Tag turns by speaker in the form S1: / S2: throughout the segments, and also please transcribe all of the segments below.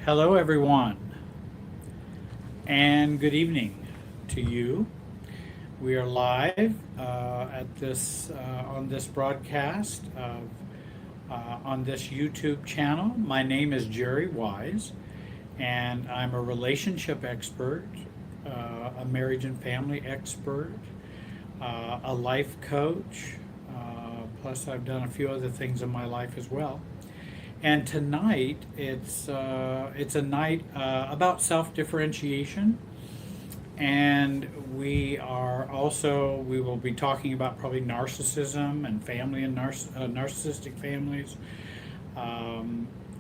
S1: Hello, everyone, and good evening to you. We are live at this on this broadcast on this YouTube channel. My name is Jerry Wise, and I'm a relationship expert, a marriage and family expert, a life coach. Plus, I've done a few other things in my life as well. And tonight, it's a night about self-differentiation, and we will be talking about probably narcissism and family and narcissistic families.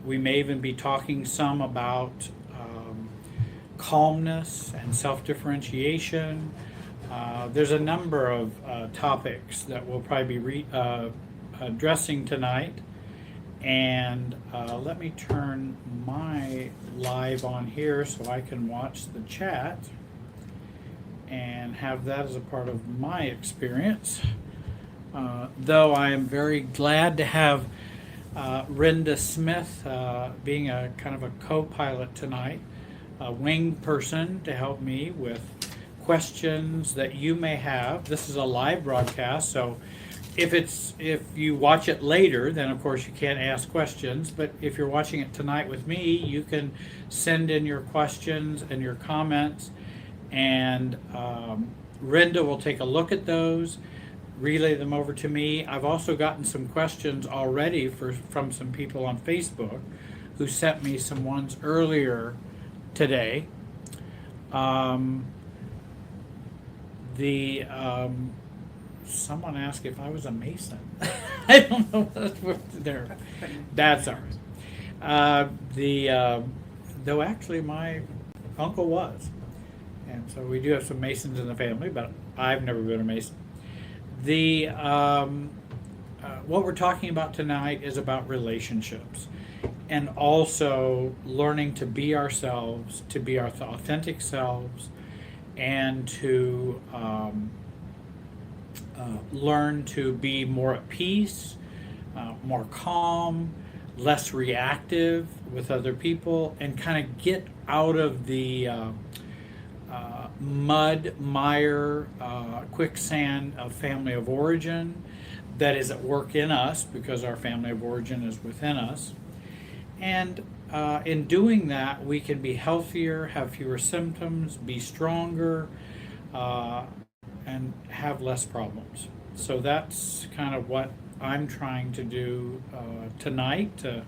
S1: We may even be talking some about calmness and self-differentiation. There's a number of topics that we'll probably be addressing tonight. And let me turn my live on here so I can watch the chat and have that as a part of my experience. Though I am very glad to have Renda Smith being a kind of a co-pilot tonight, a wing person to help me with questions that you may have. This is a live broadcast, so if you watch it later, then of course you can't ask questions. But if you're watching it tonight with me, you can send in your questions and your comments, and Renda will take a look at those, relay them over to me. I've also gotten some questions already from some people on Facebook who sent me some ones earlier today. Someone asked if I was a Mason. I don't know what there. That's all right. Though actually my uncle was, and so we do have some Masons in the family, but I've never been a Mason. What we're talking about tonight is about relationships, and also learning to be ourselves, to be our authentic selves, and to learn to be more at peace, more calm, less reactive with other people, and kind of get out of the mud, mire, quicksand of family of origin that is at work in us, because our family of origin is within us. And in doing that, we can be healthier, have fewer symptoms, be stronger, and have less problems. So that's kind of what I'm trying to do tonight, to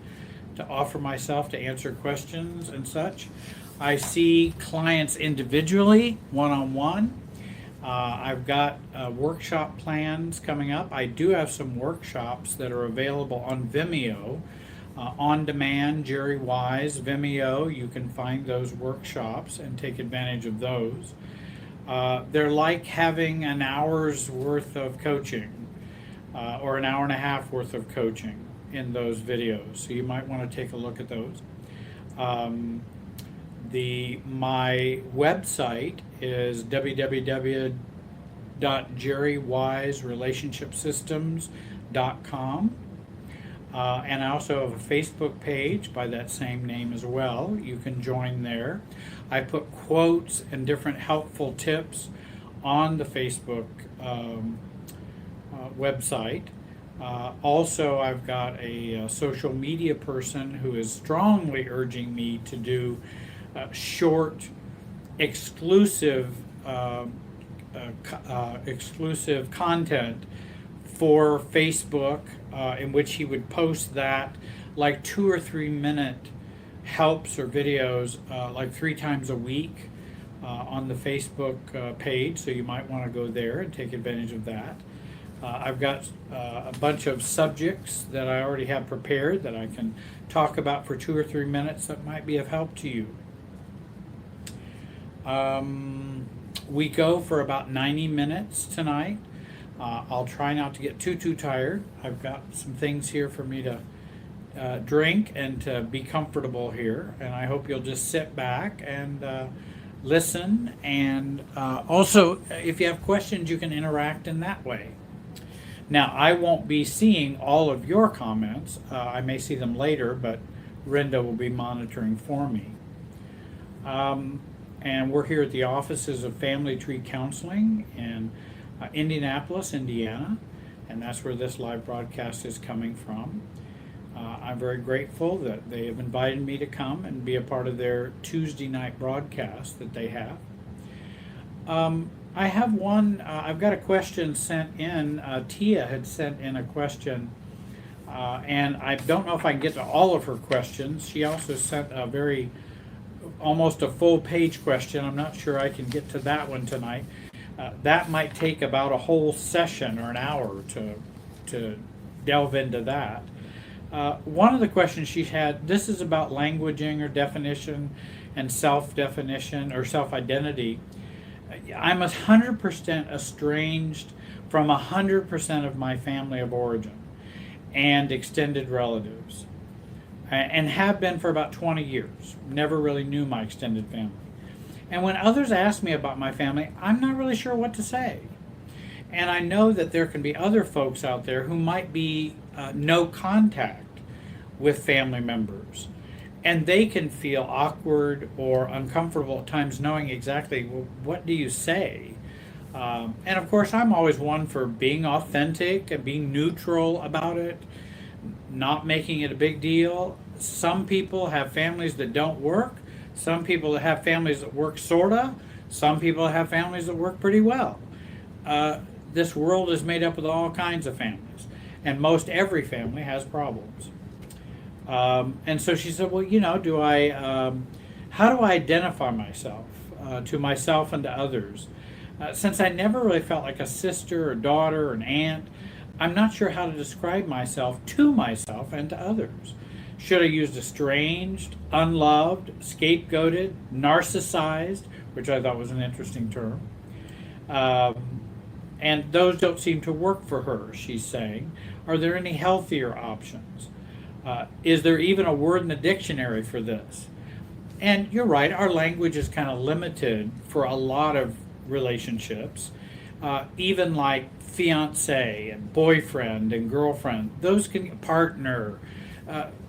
S1: offer myself to answer questions and such. I see clients individually, one-on-one. I've got workshop plans coming up. I do have some workshops that are available on Vimeo, on demand, Jerry Wise, Vimeo. You can find those workshops and take advantage of those. They're like having an hour's worth of coaching or an hour and a half worth of coaching in those videos. So you might want to take a look at those. My website is www.jerrywiserelationshipsystems.com. And I also have a Facebook page by that same name as well. You can join there. I put quotes and different helpful tips on the Facebook website. Also, I've got a social media person who is strongly urging me to do short, exclusive content for Facebook, in which he would post that like 2 or 3 minute helps or videos like 3 times a week on the Facebook page. So you might want to go there and take advantage of that. I've got a bunch of subjects that I already have prepared that I can talk about for 2 or 3 minutes that might be of help to you. We go for about 90 minutes tonight. I'll try not to get too tired. I've got some things here for me to drink and to be comfortable here, and I hope you'll just sit back and listen, and also if you have questions you can interact in that way. Now, I won't be seeing all of your comments. I may see them later, but Renda will be monitoring for me. And we're here at the offices of Family Tree Counseling in Indianapolis, Indiana, and that's where this live broadcast is coming from. I'm very grateful that they have invited me to come and be a part of their Tuesday night broadcast that they have. I have one, I've got a question sent in. Tia had sent in a question, and I don't know if I can get to all of her questions. She also sent a almost a full page question. I'm not sure I can get to that one tonight. That might take about a whole session or an hour to delve into that. One of the questions she had, this is about languaging or definition and self-definition or self-identity. I'm 100% estranged from 100% of my family of origin and extended relatives, and have been for about 20 years. Never really knew my extended family. And when others ask me about my family, I'm not really sure what to say. And I know that there can be other folks out there who might be no contact with family members. And they can feel awkward or uncomfortable at times knowing exactly, well, what do you say? And of course, I'm always one for being authentic and being neutral about it, not making it a big deal. Some people have families that don't work. Some people have families that work sorta. Some people have families that work pretty well. This world is made up of all kinds of families, and most every family has problems. And so she said, well, how do I identify myself to myself and to others? Since I never really felt like a sister or daughter or an aunt, I'm not sure how to describe myself to myself and to others. Should I use estranged, unloved, scapegoated, narcissized, which I thought was an interesting term. And those don't seem to work for her, she's saying. Are there any healthier options? Is there even a word in the dictionary for this? And you're right, our language is kind of limited for a lot of relationships, even like fiance and boyfriend and girlfriend, those can partner.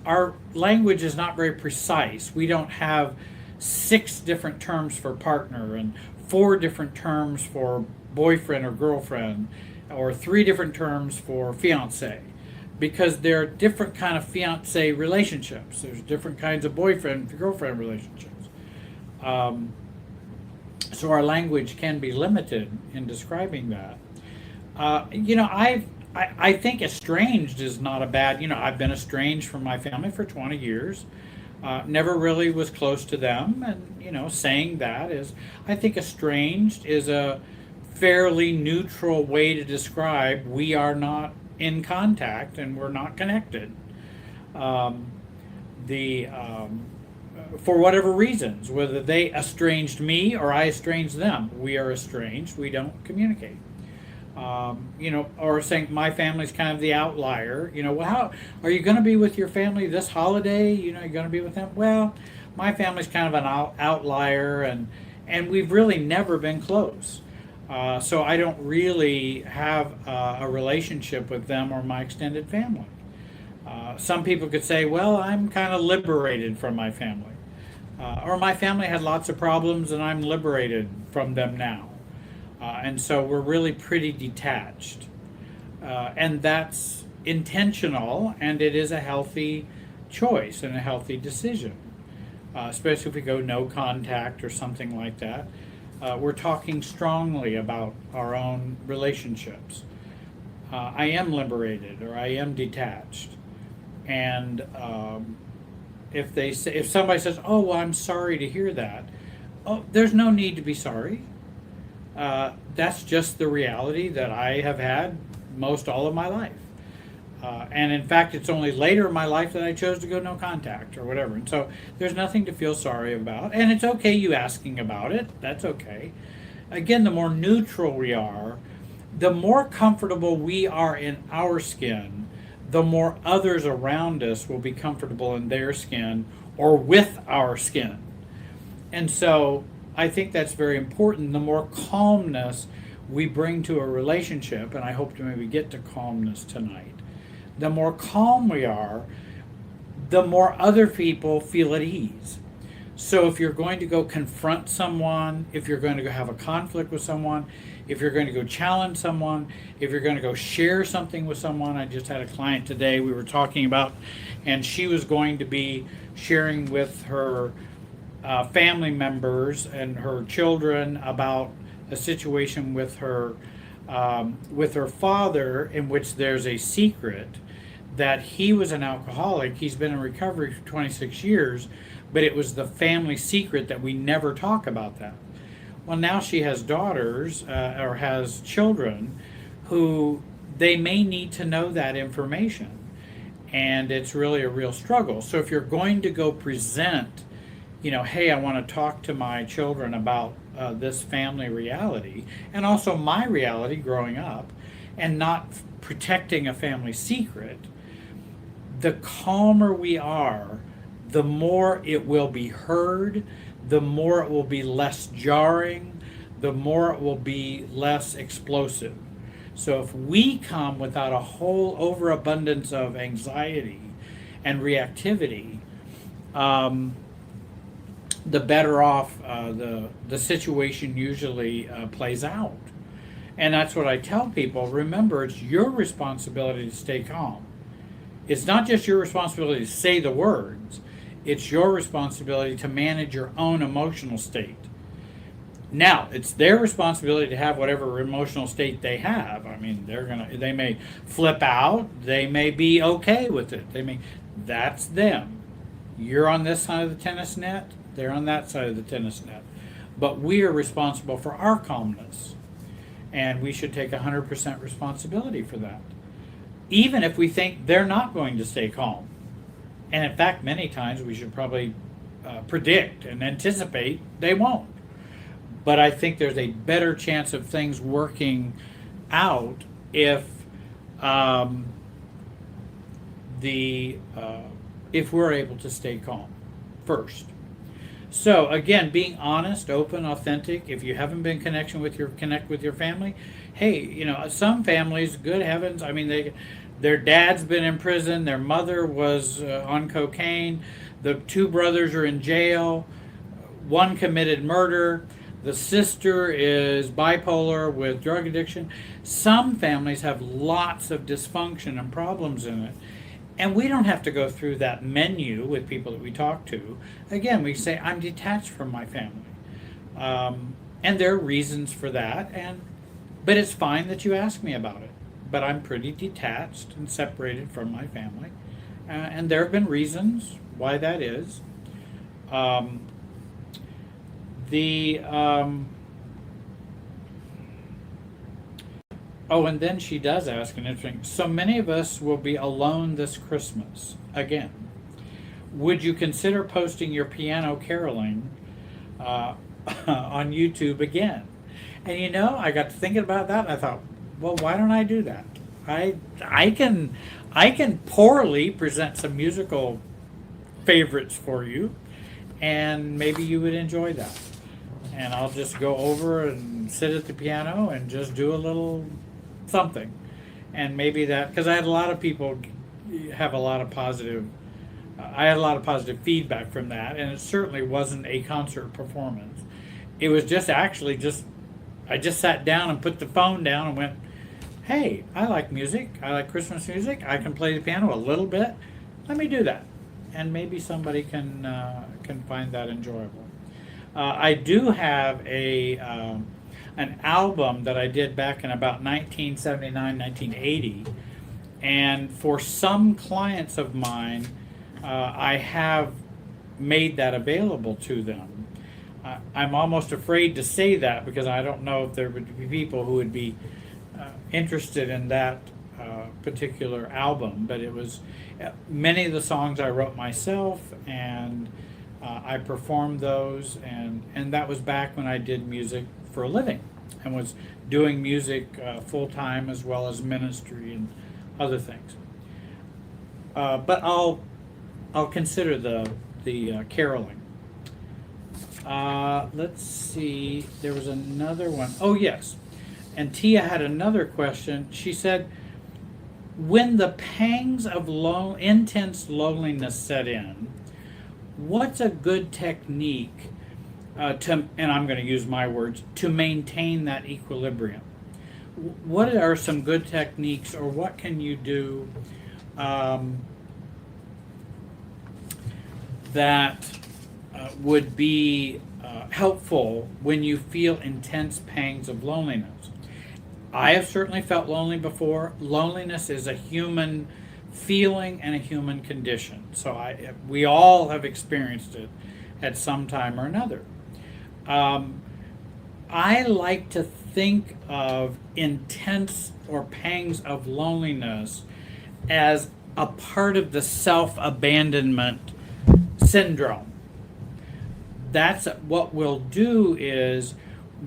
S1: Our language is not very precise. We don't have 6 different terms for partner and 4 different terms for boyfriend or girlfriend, or 3 different terms for fiance, because there are different kind of fiance relationships. There's different kinds of boyfriend girlfriend relationships. So our language can be limited in describing that. I think estranged is not a bad, I've been estranged from my family for 20 years. Never really was close to them. And, saying that is, I think estranged is a fairly neutral way to describe we are not in contact and we're not connected. For whatever reasons, whether they estranged me or I estranged them, we are estranged, we don't communicate. Or saying my family's kind of the outlier. Well, how are you going to be with your family this holiday? You're going to be with them? Well, my family's kind of an outlier, and we've really never been close. So I don't really have a relationship with them or my extended family. Some people could say, well, I'm kind of liberated from my family. Or my family had lots of problems and I'm liberated from them now. And so we're really pretty detached. And that's intentional, and it is a healthy choice and a healthy decision. Especially if we go no contact or something like that. We're talking strongly about our own relationships. I am liberated or I am detached. And if somebody says, oh, well, I'm sorry to hear that, oh, there's no need to be sorry. That's just the reality that I have had most all of my life. And in fact, it's only later in my life that I chose to go no contact or whatever. And so there's nothing to feel sorry about. And it's okay you asking about it. That's okay. Again, the more neutral we are, the more comfortable we are in our skin, the more others around us will be comfortable in their skin or with our skin. And so I think that's very important. The more calmness we bring to a relationship, and I hope to maybe get to calmness tonight, the more calm we are, the more other people feel at ease. So if you're going to go confront someone, if you're going to go have a conflict with someone, if you're going to go challenge someone, if you're going to go share something with someone. I just had a client today we were talking about, and she was going to be sharing with her family members and her children about a situation with her father, in which there's a secret that he was an alcoholic. He's been in recovery for 26 years, but it was the family secret that we never talk about that. Well, now she has daughters or has children who they may need to know that information. And it's really a real struggle. So if you're going to go present, hey, I want to talk to my children about this family reality, and also my reality growing up, and not protecting a family secret, the calmer we are, the more it will be heard, the more it will be less jarring, the more it will be less explosive. So if we come without a whole overabundance of anxiety and reactivity, the better off the situation usually plays out. And that's what I tell people. Remember, it's your responsibility to stay calm. It's not just your responsibility to say the words. It's your responsibility to manage your own emotional state. Now, it's their responsibility to have whatever emotional state they have. I mean, they may flip out, they may be okay with it. That's them. You're on this side of the tennis net, they're on that side of the tennis net. But we are responsible for our calmness. And we should take 100% responsibility for that. Even if we think they're not going to stay calm. And in fact, many times we should probably predict and anticipate they won't. But I think there's a better chance of things working out if if we're able to stay calm first. So again, being honest, open, authentic. If you haven't been connect with your family, hey, some families, good heavens, I mean, their dad's been in prison, their mother was on cocaine, the two brothers are in jail, one committed murder, the sister is bipolar with drug addiction. Some families have lots of dysfunction and problems in it. And we don't have to go through that menu with people that we talk to. Again, we say, I'm detached from my family. And there are reasons for that. But it's fine that you ask me about it. But I'm pretty and then she does ask an interesting, so many of us will be alone this Christmas. Again, would you consider posting your piano caroling on YouTube again? And I got to thinking about that, and I thought, well, why don't I do that? I can poorly present some musical favorites for you, and maybe you would enjoy that. And I'll just go over and sit at the piano and just do a little something. And maybe that, because I had a lot of people have a lot of positive, I had a lot of positive feedback from that, and it certainly wasn't a concert performance. It was I just sat down and put the phone down and went, hey, I like music, I like Christmas music, I can play the piano a little bit, let me do that. And maybe somebody can find that enjoyable. I do have an album that I did back in about 1979, 1980, and for some clients of mine, I have made that available to them. I'm almost afraid to say that because I don't know if there would be people who would be interested in that particular album, but it was many of the songs I wrote myself, and I performed those, and that was back when I did music for a living and was doing music full-time as well as ministry and other things. But I'll consider the caroling. Let's see, there was another one. Oh yes, and Tia had another question. She said, when the pangs of intense loneliness set in, what's a good technique and I'm going to use my words, to maintain that equilibrium? What are some good techniques, or what can you do that would be helpful when you feel intense pangs of loneliness? I have certainly felt lonely before. Loneliness is a human feeling and a human condition. So we all have experienced it at some time or another. I like to think of intense or pangs of loneliness as a part of the self-abandonment syndrome. That's what we'll do is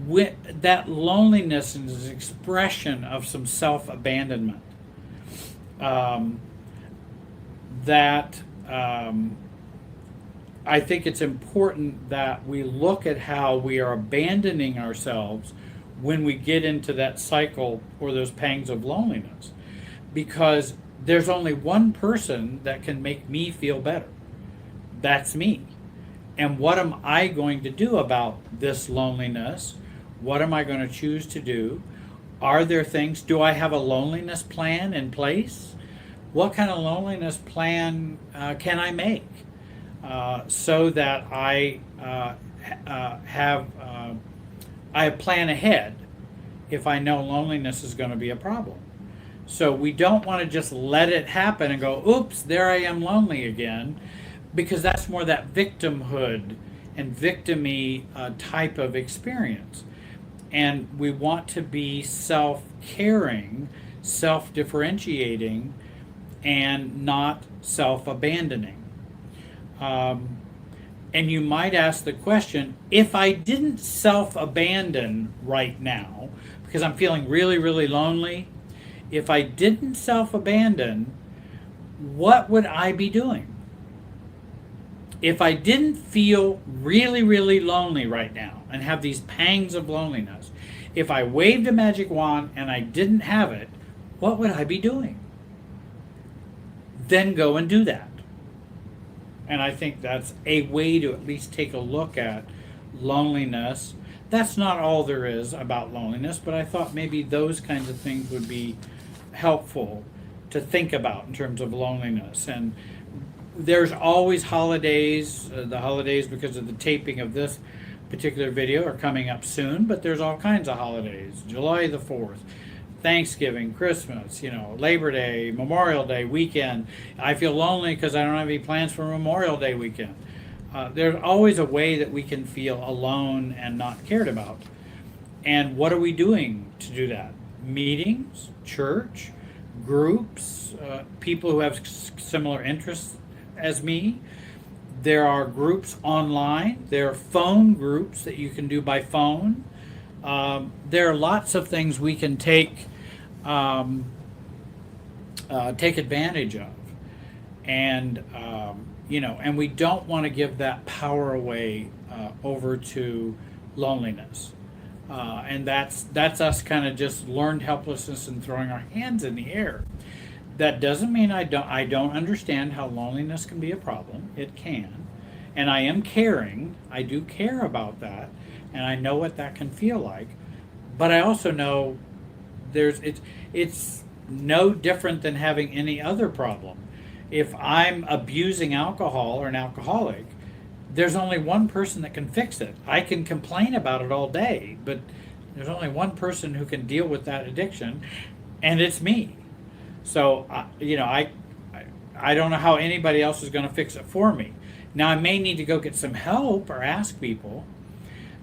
S1: that loneliness is an expression of some self-abandonment. I think it's important that we look at how we are abandoning ourselves when we get into that cycle or those pangs of loneliness. Because there's only one person that can make me feel better. That's me. And what am I going to do about this loneliness? What am I going to choose to do? Are there things, do I have a loneliness plan in place? What kind of loneliness plan can I make so that I plan ahead if I know loneliness is going to be a problem? So we don't want to just let it happen and go, oops, there I am lonely again, because that's more that victimhood and victim-y type of experience. And we want to be self-caring, self-differentiating, and not self-abandoning. And you might ask the question, if I didn't self-abandon right now, because I'm feeling really, really lonely, if I didn't self-abandon, what would I be doing? If I didn't feel really, really lonely right now and have these pangs of loneliness, if I waved a magic wand and I didn't have it, what would I be doing? Then go and do that. And I think that's a way to at least take a look at loneliness. That's not all there is about loneliness, but I thought maybe those kinds of things would be helpful to think about in terms of loneliness. And there's always holidays. The holidays, because of the taping of this particular video, are coming up soon, but there's all kinds of holidays. July the 4th, Thanksgiving, Christmas, Labor Day, Memorial Day weekend. I feel lonely because I don't have any plans for Memorial Day weekend. There's always a way that we can feel alone and not cared about. And what are we doing to do that? Meetings, church, groups, people who have similar interests as me. There are groups online. There are phone groups that you can do by phone. There are lots of things we can take advantage of, and and we don't want to give that power away over to loneliness, and that's us kind of just learned helplessness and throwing our hands in the air. That doesn't mean I don't understand how loneliness can be a problem. It can, and I am caring. I do care about that, and I know what that can feel like. But I also know it's no different than having any other problem. If I'm abusing alcohol or an alcoholic, there's only one person that can fix it. I can complain about it all day, but there's only one person who can deal with that addiction, and it's me. So, I don't know how anybody else is going to fix it for me. Now, I may need to go get some help or ask people.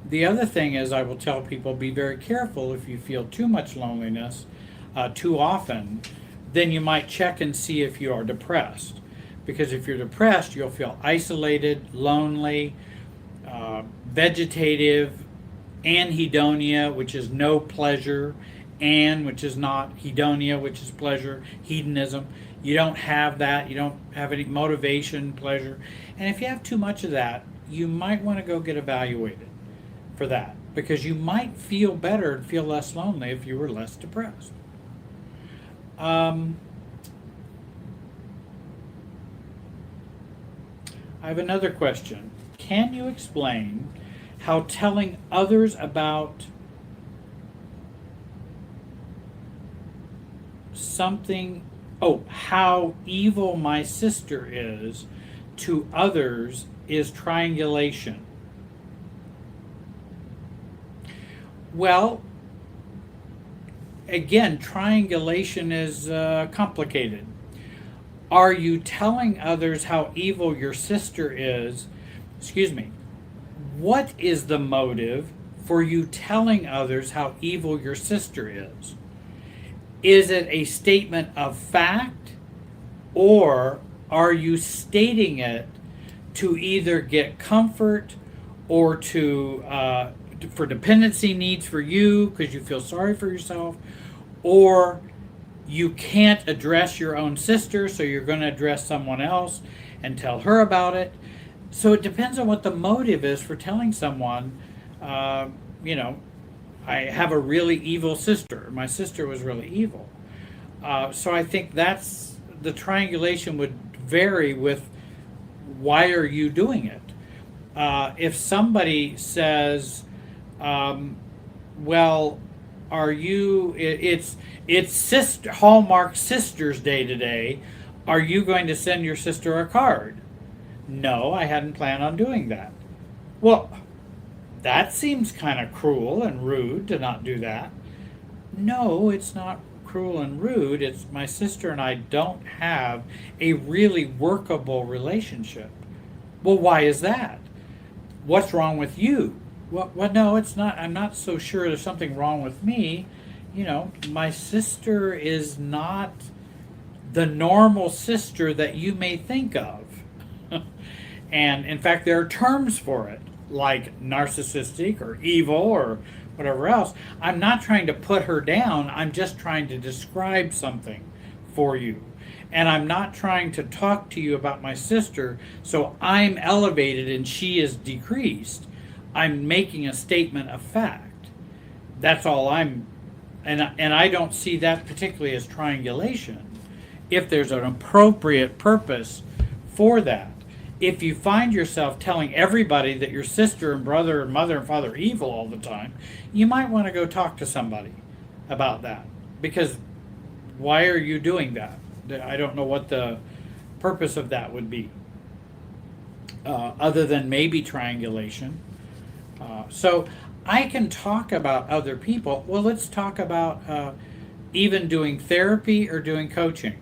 S1: The other thing is, I will tell people, be very careful if you feel too much loneliness too often, then you might check and see if you are depressed. Because if you're depressed, you'll feel isolated, lonely, vegetative, anhedonia, which is no pleasure, which is not, hedonia, which is pleasure, hedonism. You don't have that. You don't have any motivation, pleasure. And if you have too much of that, you might want to go get evaluated for that, because you might feel better and feel less lonely if you were less depressed. I have another question. Can you explain how telling others about something, how evil my sister is to others is triangulation? Well, again, triangulation is complicated. Are you telling others how evil your sister is? Excuse me. What is the motive for you telling others how evil your sister is? Is it a statement of fact, or are you stating it to either get comfort or for dependency needs for you because you feel sorry for yourself, or you can't address your own sister, so you're going to address someone else and tell her about it? So it depends on what the motive is for telling someone, I have a really evil sister. My sister was really evil. So I think the triangulation would vary with why are you doing it? If somebody says, well, it's Hallmark Sisters Day today. Are you going to send your sister a card? No, I hadn't planned on doing that. Well, that seems kind of cruel and rude to not do that. No, it's not cruel and rude. It's my sister and I don't have a really workable relationship. Well, why is that? What's wrong with you? Well, no, it's not. I'm not so sure there's something wrong with me. My sister is not the normal sister that you may think of. And in fact, there are terms for it, like narcissistic or evil or whatever else. I'm not trying to put her down. I'm just trying to describe something for you. And I'm not trying to talk to you about my sister so I'm elevated and she is decreased. I'm making a statement of fact. That's all and I don't see that particularly as triangulation if there's an appropriate purpose for that. If you find yourself telling everybody that your sister and brother and mother and father are evil all the time, you might want to go talk to somebody about that. Because why are you doing that? I don't know what the purpose of that would be, other than maybe triangulation. So I can talk about other people. Well, let's talk about even doing therapy or doing coaching.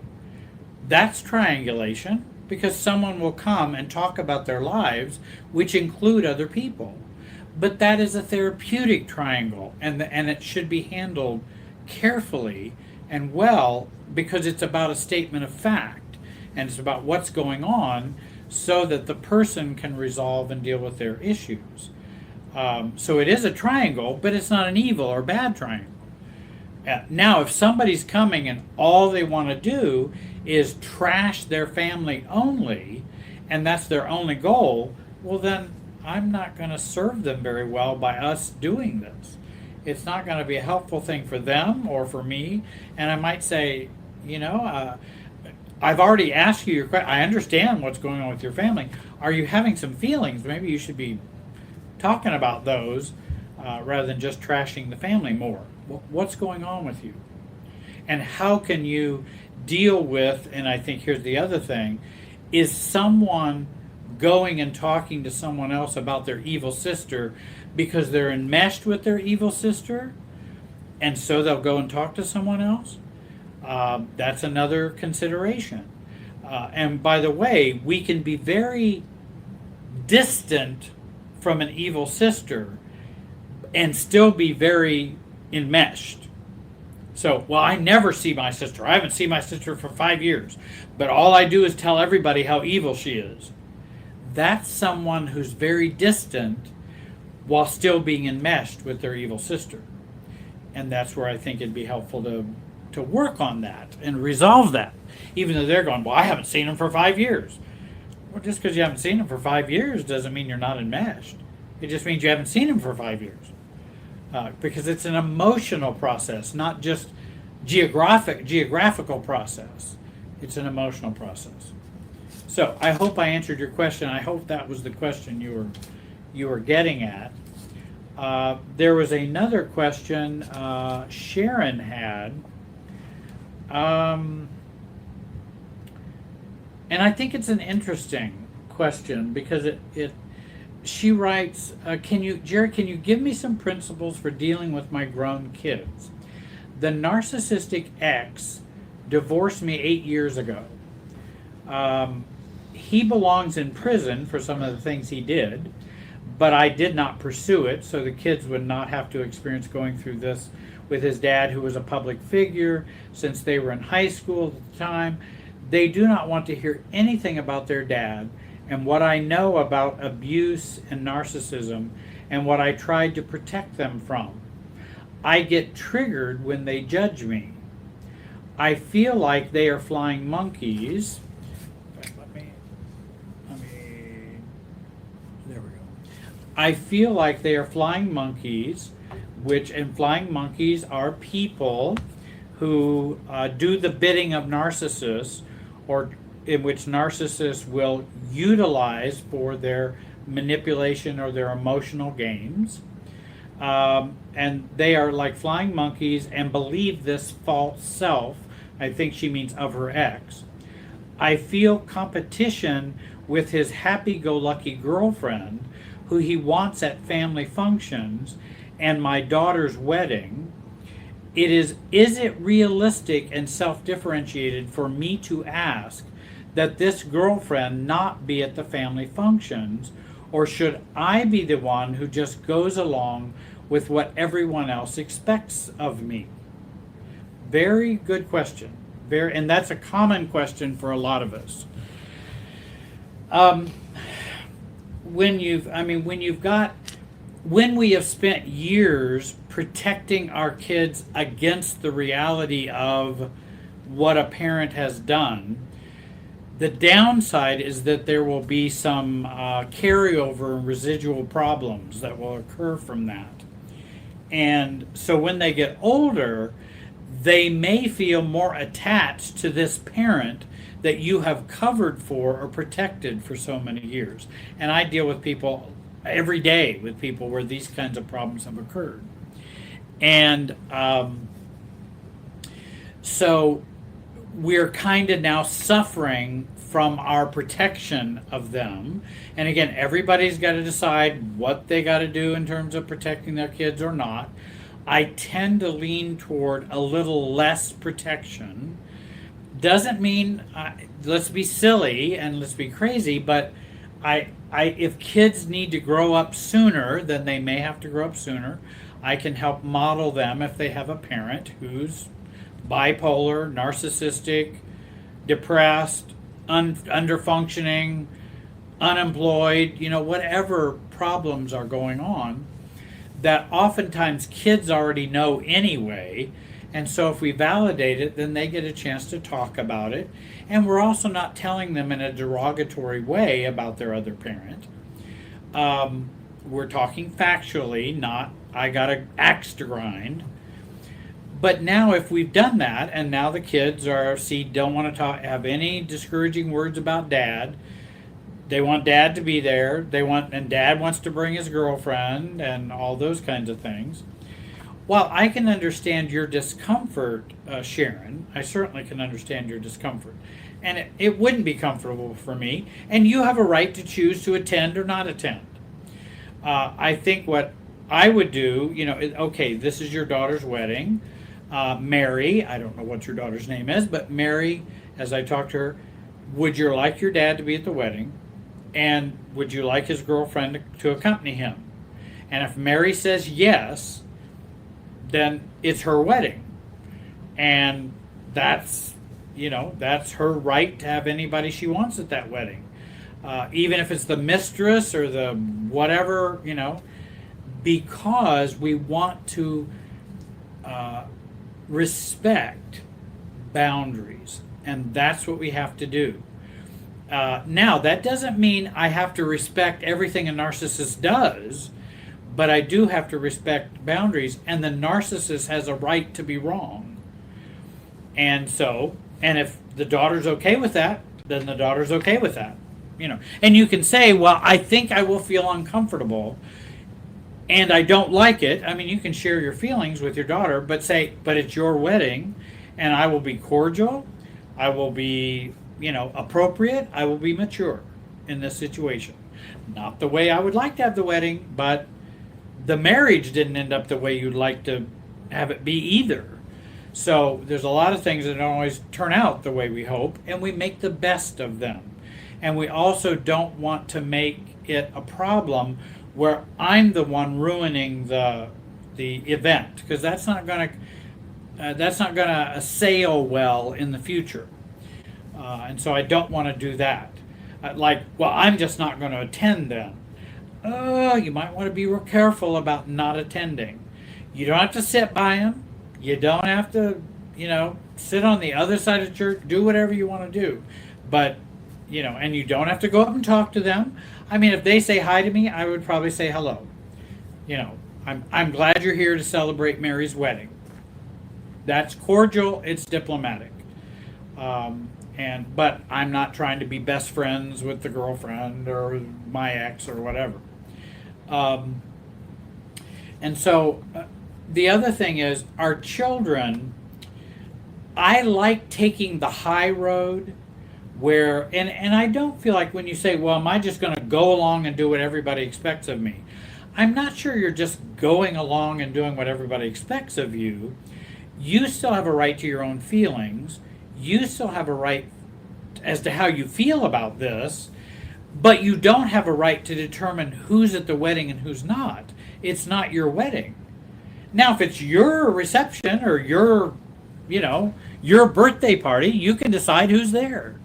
S1: That's triangulation, because someone will come and talk about their lives, which include other people. But that is a therapeutic triangle, and it should be handled carefully and well, because it's about a statement of fact, and it's about what's going on so that the person can resolve and deal with their issues. So it is a triangle, but it's not an evil or bad triangle. Now, if somebody's coming and all they want to do is trash their family only, and that's their only goal, well then I'm not going to serve them very well by us doing this. It's not going to be a helpful thing for them or for me. And I might say, I've already asked you your question. I understand what's going on with your family. Are you having some feelings? Maybe you should be talking about those rather than just trashing the family more. What's going on with you? And how can you deal with, and I think here's the other thing, is someone going and talking to someone else about their evil sister because they're enmeshed with their evil sister, and so they'll go and talk to someone else? That's another consideration. And by the way, we can be very distant from an evil sister and still be very enmeshed. So, well, I never see my sister. I haven't seen my sister for 5 years, but all I do is tell everybody how evil she is. That's someone who's very distant while still being enmeshed with their evil sister. And that's where I think it'd be helpful to work on that and resolve that, even though they're going, well, I haven't seen him for 5 years. Well, just because you haven't seen him for 5 years doesn't mean you're not enmeshed. It just means you haven't seen him for 5 years. Because it's an emotional process, not just geographical process. It's an emotional process. So I hope I answered your question. I hope that was the question you were getting at. There was another question Sharon had. And I think it's an interesting question because she writes, Jerry, can you give me some principles for dealing with my grown kids? The narcissistic ex divorced me 8 years ago. He belongs in prison for some of the things he did, but I did not pursue it, so the kids would not have to experience going through this with his dad, who was a public figure since they were in high school at the time. They do not want to hear anything about their dad and what I know about abuse and narcissism and what I tried to protect them from. I get triggered when they judge me. I feel like they are flying monkeys. There we go. I feel like they are flying monkeys, and flying monkeys are people who do the bidding of narcissists, or in which narcissists will utilize for their manipulation or their emotional games. And they are like flying monkeys and believe this false self, I think she means of her ex. I feel competition with his happy-go-lucky girlfriend, who he wants at family functions and my daughter's wedding. Is it realistic and self-differentiated for me to ask that this girlfriend not be at the family functions, or should I be the one who just goes along with what everyone else expects of me? Very good question. And that's a common question for a lot of us. When we have spent years protecting our kids against the reality of what a parent has done, the downside is that there will be some carryover and residual problems that will occur from that. And so when they get older, they may feel more attached to this parent that you have covered for or protected for so many years. And I deal with people every day with people where these kinds of problems have occurred. And so we're kind of now suffering from our protection of them. And again, everybody's got to decide what they got to do in terms of protecting their kids or not. I tend to lean toward a little less protection. Doesn't mean let's be silly and let's be crazy, but if kids need to grow up sooner, then they may have to grow up sooner. I can help model them if they have a parent who's bipolar, narcissistic, depressed, under-functioning, unemployed, whatever problems are going on, that oftentimes kids already know anyway. And so if we validate it, then they get a chance to talk about it. And we're also not telling them in a derogatory way about their other parent. We're talking factually, not, I got an axe to grind. But now if we've done that, and now the kids don't want to have any discouraging words about dad. They want dad to be there. And dad wants to bring his girlfriend and all those kinds of things. While I can understand your discomfort, Sharon, I certainly can understand your discomfort. And it wouldn't be comfortable for me. And you have a right to choose to attend or not attend. I think what I would do, okay, this is your daughter's wedding. Mary, I don't know what your daughter's name is, but Mary, as I talked to her, would you like your dad to be at the wedding? And would you like his girlfriend to accompany him? And if Mary says yes, then it's her wedding. And that's her right to have anybody she wants at that wedding. Even if it's the mistress or the whatever, because we want to respect boundaries. And that's what we have to do. Now, that doesn't mean I have to respect everything a narcissist does, but I do have to respect boundaries, and the narcissist has a right to be wrong. And if the daughter's okay with that, then the daughter's okay with that. And you can say, well, I think I will feel uncomfortable and I don't like it. I mean, you can share your feelings with your daughter, but it's your wedding and I will be cordial. I will be, appropriate. I will be mature in this situation. Not the way I would like to have the wedding, but the marriage didn't end up the way you'd like to have it be either. So there's a lot of things that don't always turn out the way we hope, and we make the best of them. And we also don't want to make it a problem where I'm the one ruining the event, because that's not going to sail well in the future. And so I don't want to do that. I'm just not going to attend then. You might want to be real careful about not attending. You don't have to sit by them. You don't have to, sit on the other side of church. Do whatever you want to do. But, and you don't have to go up and talk to them. I mean, if they say hi to me, I would probably say hello. I'm glad you're here to celebrate Mary's wedding. That's cordial. It's diplomatic. But I'm not trying to be best friends with the girlfriend or my ex or whatever. And so the other thing is, our children, I like taking the high road where, and I don't feel like when you say, well, am I just going to go along and do what everybody expects of me? I'm not sure you're just going along and doing what everybody expects of you. You still have a right to your own feelings. You still have a right as to how you feel about this, but you don't have a right to determine who's at the wedding and who's not. It's not your wedding. Now, if it's your reception or your birthday party, you can decide who's there.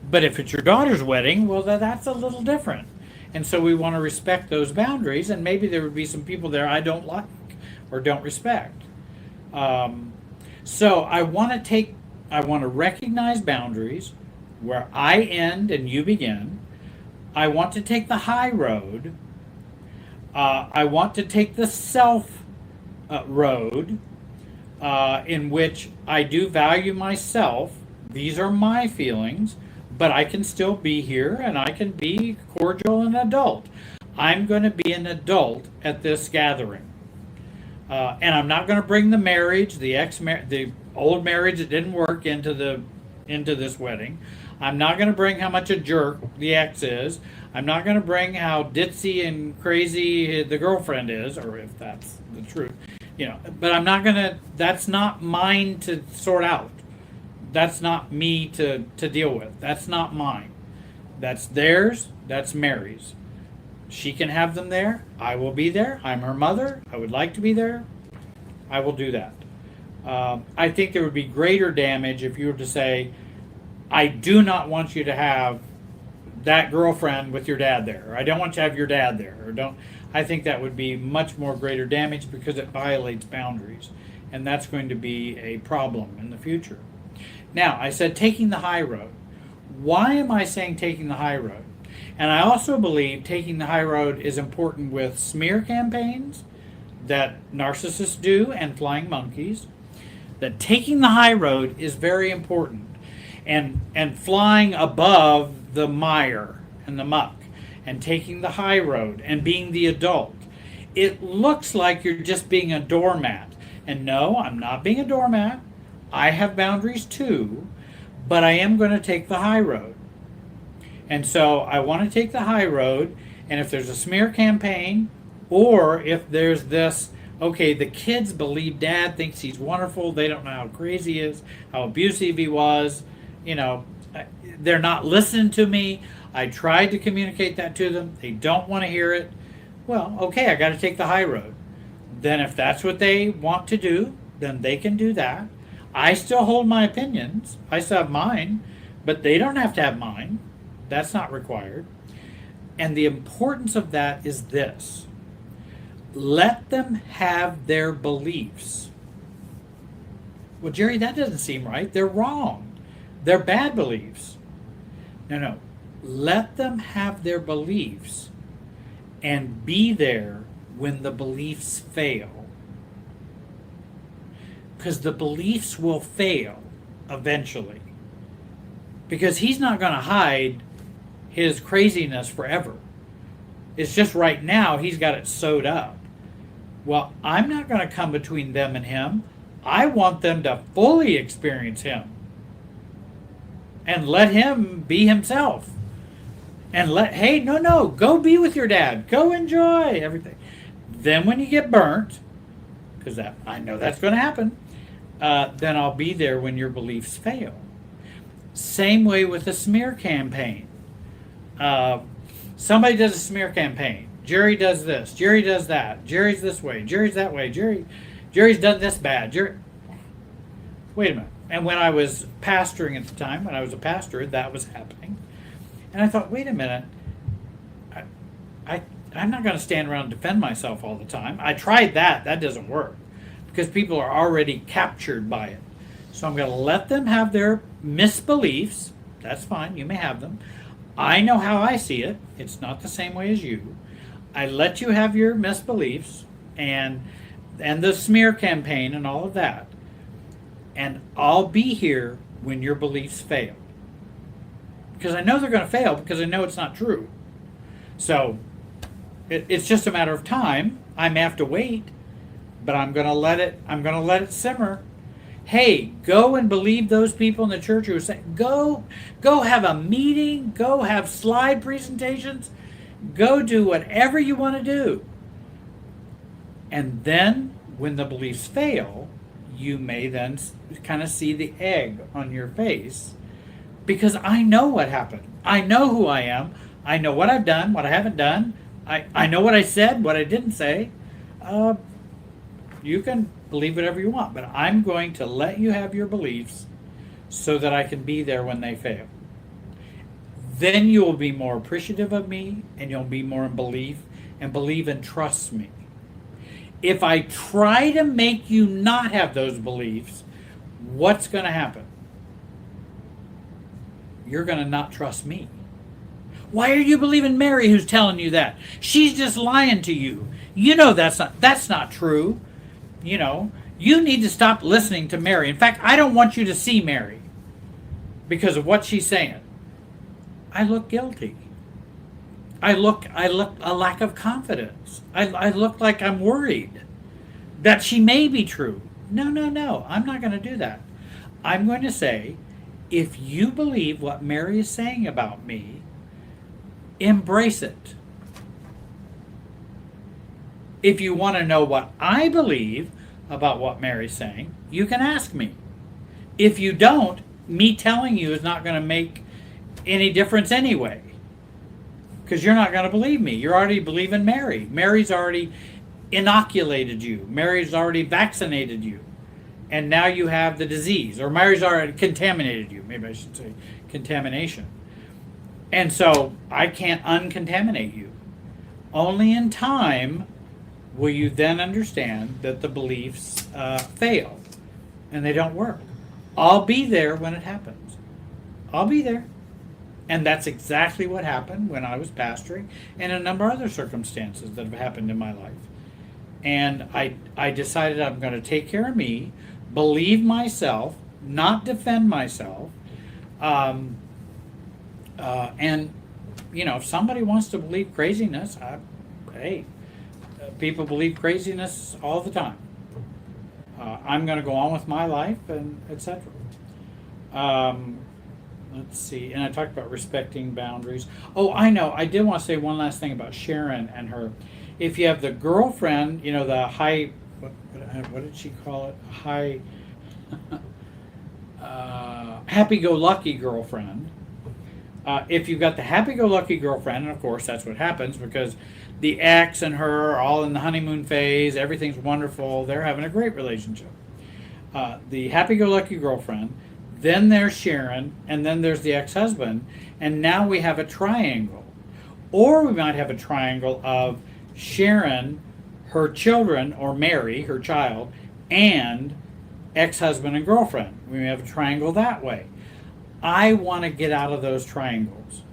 S1: But if it's your daughter's wedding, well, that's a little different. And so we want to respect those boundaries, and maybe there would be some people there I don't like or don't respect. So I want to recognize boundaries where I end and you begin. I want to take the high road. I want to take the self road in which I do value myself. These are my feelings, but I can still be here and I can be cordial and adult. I'm going to be an adult at this gathering. And I'm not going to bring the marriage, the old marriage that didn't work into this wedding. I'm not going to bring how much a jerk the ex is. I'm not going to bring how ditzy and crazy the girlfriend is, or if that's the truth. But I'm not going to, that's not mine to sort out. That's not me to deal with. That's not mine. That's theirs. That's Mary's. She can have them there. I will be there. I'm her mother. I would like to be there. I will do that. I think there would be greater damage if you were to say, I do not want you to have that girlfriend with your dad there. Or I don't want you to have your dad there. I think that would be much more greater damage because it violates boundaries. And that's going to be a problem in the future. Now, I said taking the high road. Why am I saying taking the high road? And I also believe taking the high road is important with smear campaigns that narcissists do and flying monkeys. That taking the high road is very important. And flying above the mire and the muck and taking the high road and being the adult. It looks like you're just being a doormat. And no, I'm not being a doormat. I have boundaries too, but I am going to take the high road. And so I want to take the high road, and if there's a smear campaign, or if there's this, okay, the kids believe dad thinks he's wonderful, they don't know how crazy he is, how abusive he was, they're not listening to me, I tried to communicate that to them, they don't want to hear it, well, okay, I got to take the high road. Then if that's what they want to do, then they can do that. I still hold my opinions, I still have mine, but they don't have to have mine. That's not required. And the importance of that is this. Let them have their beliefs. Well, Jerry, that doesn't seem right. They're wrong. They're bad beliefs. No. Let them have their beliefs and be there when the beliefs fail. Because the beliefs will fail eventually. because he's not going to hide his craziness forever. It's just right now he's got it sewed up. Well, I'm not going to come between them and him. I want them to fully experience him and let him be himself. And hey, no, go be with your dad. Go enjoy everything. Then when you get burnt, because I know that's going to happen, then I'll be there when your beliefs fail. Same way with the smear campaign. Somebody does a smear campaign. Jerry does this. Jerry does that. Jerry's this way. Jerry's that way. Jerry's done this bad. Wait a minute. And when I was pastoring at the time, when I was a pastor, that was happening. And I thought, wait a minute. I'm not going to stand around and defend myself all the time. I tried that. That doesn't work because people are already captured by it. So I'm going to let them have their misbeliefs. That's fine. You may have them. I know how I see it. It's not the same way as you. I let you have your misbeliefs and the smear campaign and all of that. And I'll be here when your beliefs fail. Because I know they're going to fail because I know it's not true. So it's just a matter of time. I may have to wait, but I'm going to let it simmer. Hey, go and believe those people in the church who are saying, go have a meeting, go have slide presentations, go do whatever you want to do. And then when the beliefs fail, you may then kind of see the egg on your face because I know what happened. I know who I am. I know what I've done, what I haven't done. I know what I said, what I didn't say. You can believe whatever you want, but I'm going to let you have your beliefs so that I can be there when they fail. Then you will be more appreciative of me and you'll be more in belief and believe and trust me. If I try to make you not have those beliefs, what's going to happen? You're going to not trust me. Why are you believing Mary who's telling you that? She's just lying to you. You know that's not true. You know, you need to stop listening to Mary. In fact, I don't want you to see Mary because of what she's saying. I look guilty. I look a lack of confidence. I look like I'm worried that she may be true. No. I'm not going to do that. I'm going to say, if you believe what Mary is saying about me, embrace it. If you want to know what I believe about what Mary's saying, you can ask me. If you don't, me telling you is not going to make any difference anyway. Because you're not going to believe me. You're already believing Mary. Mary's already inoculated you. Mary's already vaccinated you. And now you have the disease. Or Mary's already contaminated you. Maybe I should say contamination. And so I can't uncontaminate you. Only in time will you then understand that the beliefs fail and they don't work. I'll be there when it happens. I'll be there. And that's exactly what happened when I was pastoring and a number of other circumstances that have happened in my life. And I decided I'm going to take care of me, believe myself, not defend myself. And, you know, if somebody wants to believe craziness, hey, people believe craziness all the time. I'm going to go on with my life, and etc. Let's see. And I talked about respecting boundaries. Oh, I know. I did want to say one last thing about Sharon and her. If you have the girlfriend, you know, the high, what did she call it? High, happy-go-lucky girlfriend. If you've got the happy-go-lucky girlfriend, and of course that's what happens because the ex and her are all in the honeymoon phase, everything's wonderful, they're having a great relationship. The happy-go-lucky girlfriend, then there's Sharon, and then there's the ex-husband, and now we have a triangle. Or we might have a triangle of Sharon, her children, or Mary, her child, and ex-husband and girlfriend. We may have a triangle that way. I want to get out of those triangles.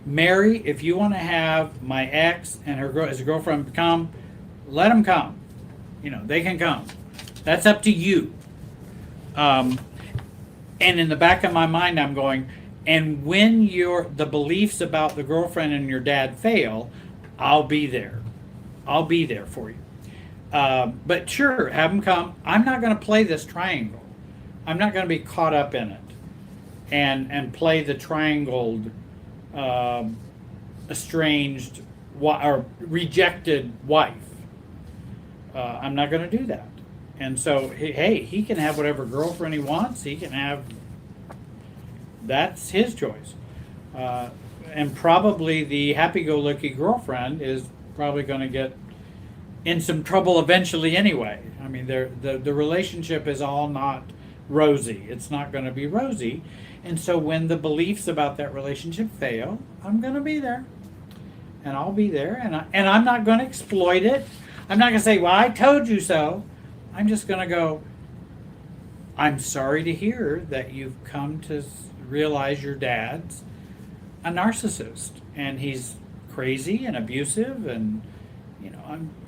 S1: Mary, if you want to have my ex and his girlfriend come, let them come. You know, they can come. That's up to you. And in the back of my mind, I'm going, And when the beliefs about the girlfriend and your dad fail, I'll be there. I'll be there for you. But sure, have them come. I'm not going to play this triangle. I'm not going to be caught up in it and play the triangled, estranged, or rejected wife. I'm not going to do that. And so, hey, he can have whatever girlfriend he wants. He can have. That's his choice. And probably the happy-go-lucky girlfriend is probably going to get in some trouble eventually anyway. I mean, the relationship is all not rosy. It's not going to be rosy. And so when the beliefs about that relationship fail, I'm going to be there. And I'll be there. And I'm not going to exploit it. I'm not going to say, well, I told you so. I'm just going to go, I'm sorry to hear that you've come to realize your dad's a narcissist and he's crazy and abusive, and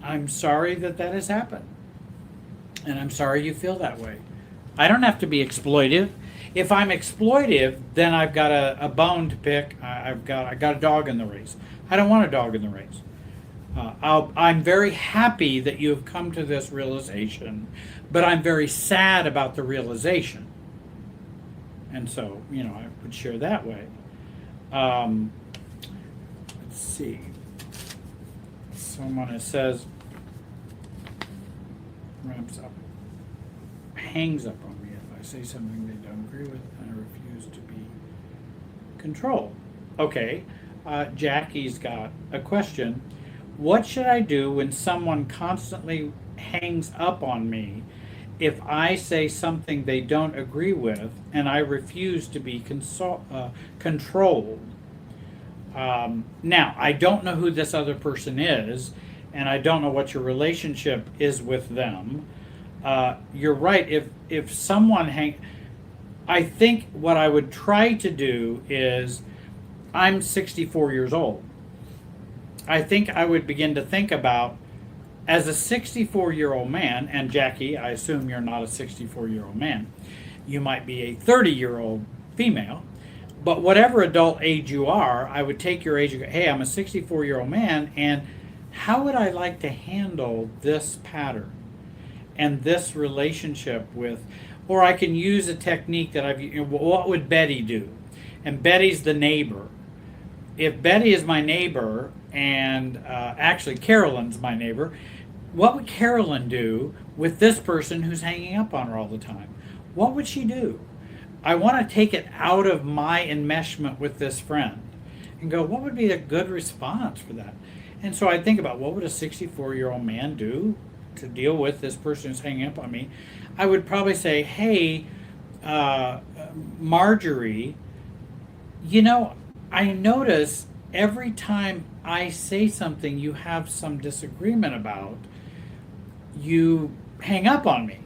S1: I'm sorry that has happened, and I'm sorry you feel that way. I don't have to be exploitive. If I'm exploitive, then I've got a bone to pick. I got a dog in the race. I don't want a dog in the race. I'm very happy that you have come to this realization, but I'm very sad about the realization. And so, I would share that way. Let's see. Someone says, ramps up, hangs up on me if I say something they don't agree with, and I refuse to be controlled. Okay, Jackie's got a question. What should I do when someone constantly hangs up on me if I say something they don't agree with and I refuse to be controlled? Now, I don't know who this other person is, and I don't know what your relationship is with them. You're right. If someone I think what I would try to do is, I'm 64 years old. I think I would begin to think about, as a 64-year-old man, and Jackie, I assume you're not a 64-year-old man. You might be a 30-year-old female. But whatever adult age you are, I would take your age and go, hey, I'm a 64-year-old man, and how would I like to handle this pattern and this relationship with, or I can use a technique that what would Betty do? And Betty's the neighbor. If Betty is my neighbor, and actually Carolyn's my neighbor, what would Carolyn do with this person who's hanging up on her all the time? What would she do? I want to take it out of my enmeshment with this friend and go, what would be a good response for that? And so I think about, what would a 64-year-old man do to deal with this person who's hanging up on me? I would probably say, hey, Marjorie, I notice every time I say something you have some disagreement about, you hang up on me.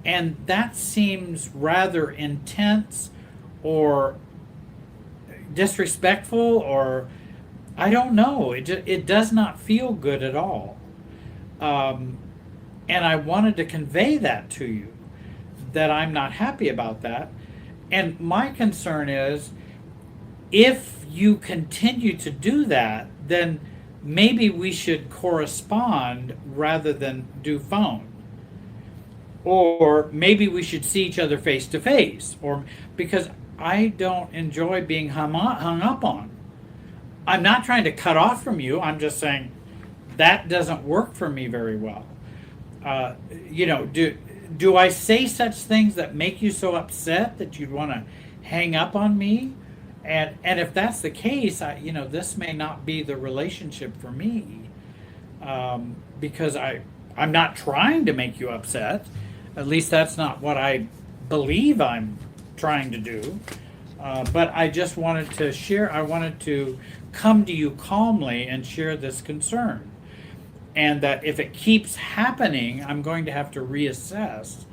S1: And that seems rather intense or disrespectful, or I don't know. It does not feel good at all. And I wanted to convey that to you, that I'm not happy about that. And my concern is, if you continue to do that, then maybe we should correspond rather than do phone. Or maybe we should see each other face to face, or because I don't enjoy being hung up on. I'm not trying to cut off from you. I'm just saying that doesn't work for me very well. Do I say such things that make you so upset that you'd want to hang up on me? And if that's the case, this may not be the relationship for me, because I'm not trying to make you upset. At least that's not what I believe I'm trying to do. But I just wanted to share, I wanted to come to you calmly and share this concern. And that if it keeps happening, I'm going to have to reassess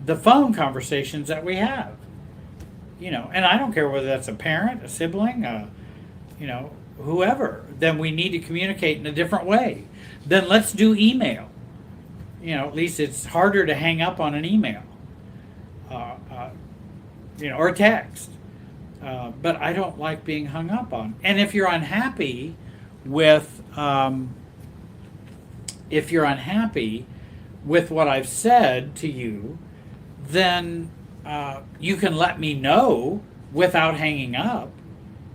S1: the phone conversations that we have. And I don't care whether that's a parent, a sibling, whoever. Then we need to communicate in a different way. Then let's do email. At least it's harder to hang up on an email, or a text. but I don't like being hung up on. And if you're unhappy with what I've said to you, then you can let me know without hanging up.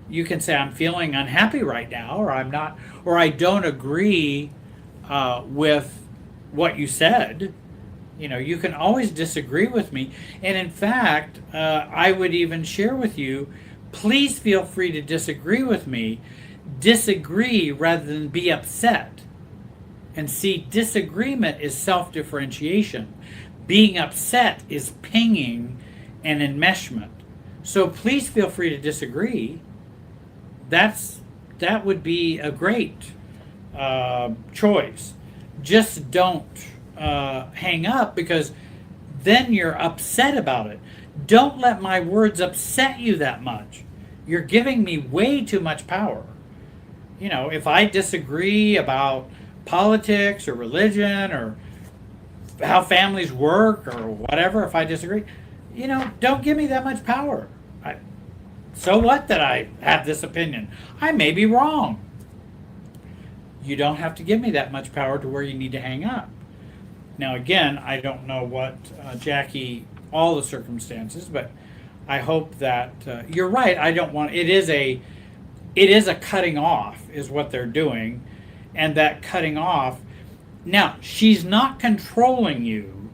S1: You can say, I'm feeling unhappy right now, or I'm not, or I don't agree with what you said. You know, you can always disagree with me. And in fact, I would even share with you, please feel free to disagree with me. Disagree rather than be upset. And see, disagreement is self-differentiation. Being upset is pinging and enmeshment. So please feel free to disagree. That would be a great choice. Just don't hang up, because then you're upset about it. Don't let my words upset you that much. You're giving me way too much power. You know, if I disagree about politics or religion or how families work or whatever, if I disagree, you know, don't give me that much power. So what that I have this opinion? I may be wrong. You don't have to give me that much power to where you need to hang up. Now, again, I don't know what Jackie, all the circumstances, but I hope that you're right. I don't want, it is a cutting off is what they're doing. And that cutting off, now, she's not controlling you.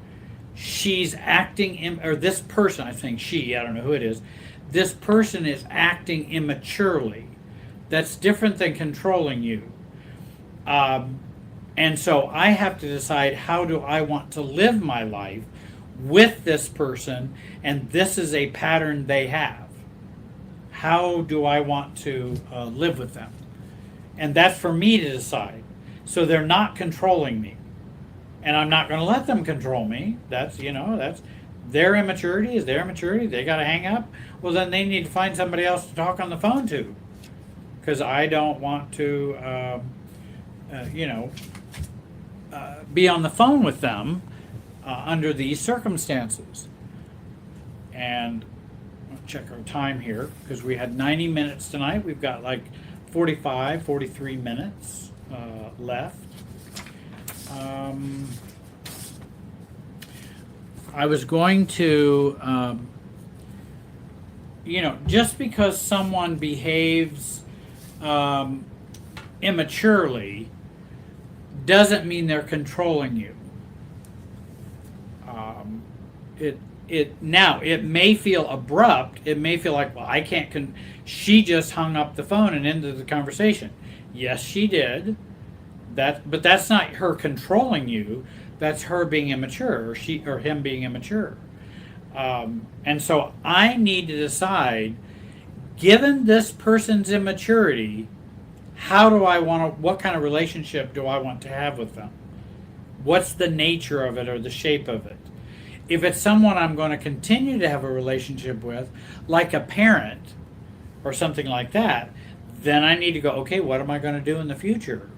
S1: She's acting, or this person, I think she, I don't know who it is, this person is acting immaturely. That's different than controlling you. And so I have to decide, how do I want to live my life with this person, and this is a pattern they have. How do I want to live with them? And that's for me to decide. So they're not controlling me. And I'm not going to let them control me. That's their immaturity is their immaturity. They got to hang up. Well, then they need to find somebody else to talk on the phone to. Because I don't want to, be on the phone with them under these circumstances. And I'll check our time here, because we had 90 minutes tonight. We've got like 43 minutes left. I was going to, just because someone behaves immaturely doesn't mean they're controlling you. It may feel abrupt. It may feel like, well, I can't. She just hung up the phone and ended the conversation. Yes, she did. But that's not her controlling you. That's her being immature, or him being immature. And so I need to decide, given this person's immaturity, what kind of relationship do I want to have with them? What's the nature of it, or the shape of it? If it's someone I'm going to continue to have a relationship with, like a parent or something like that, then I need to go, okay, what am I going to do in the future?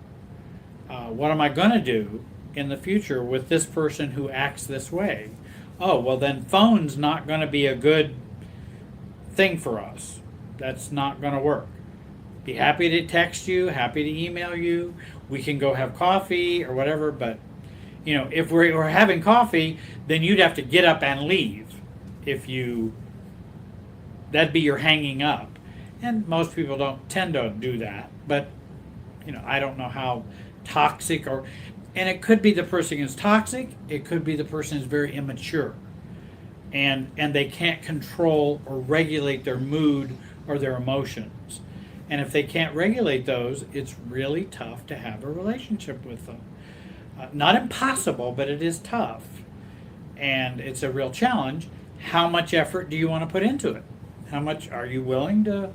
S1: What am I going to do in the future with this person who acts this way? Oh, well, then phone's not going to be a good thing for us. That's not going to work. Be happy to text you, happy to email you. We can go have coffee or whatever, but if we're having coffee, then you'd have to get up and leave. That'd be your hanging up. And most people don't tend to do that, but I don't know how toxic, and it could be the person is toxic, it could be the person is very immature, and they can't control or regulate their mood or their emotions. And if they can't regulate those, it's really tough to have a relationship with them. Not impossible, but it is tough. And it's a real challenge. How much effort do you want to put into it? How much are you willing to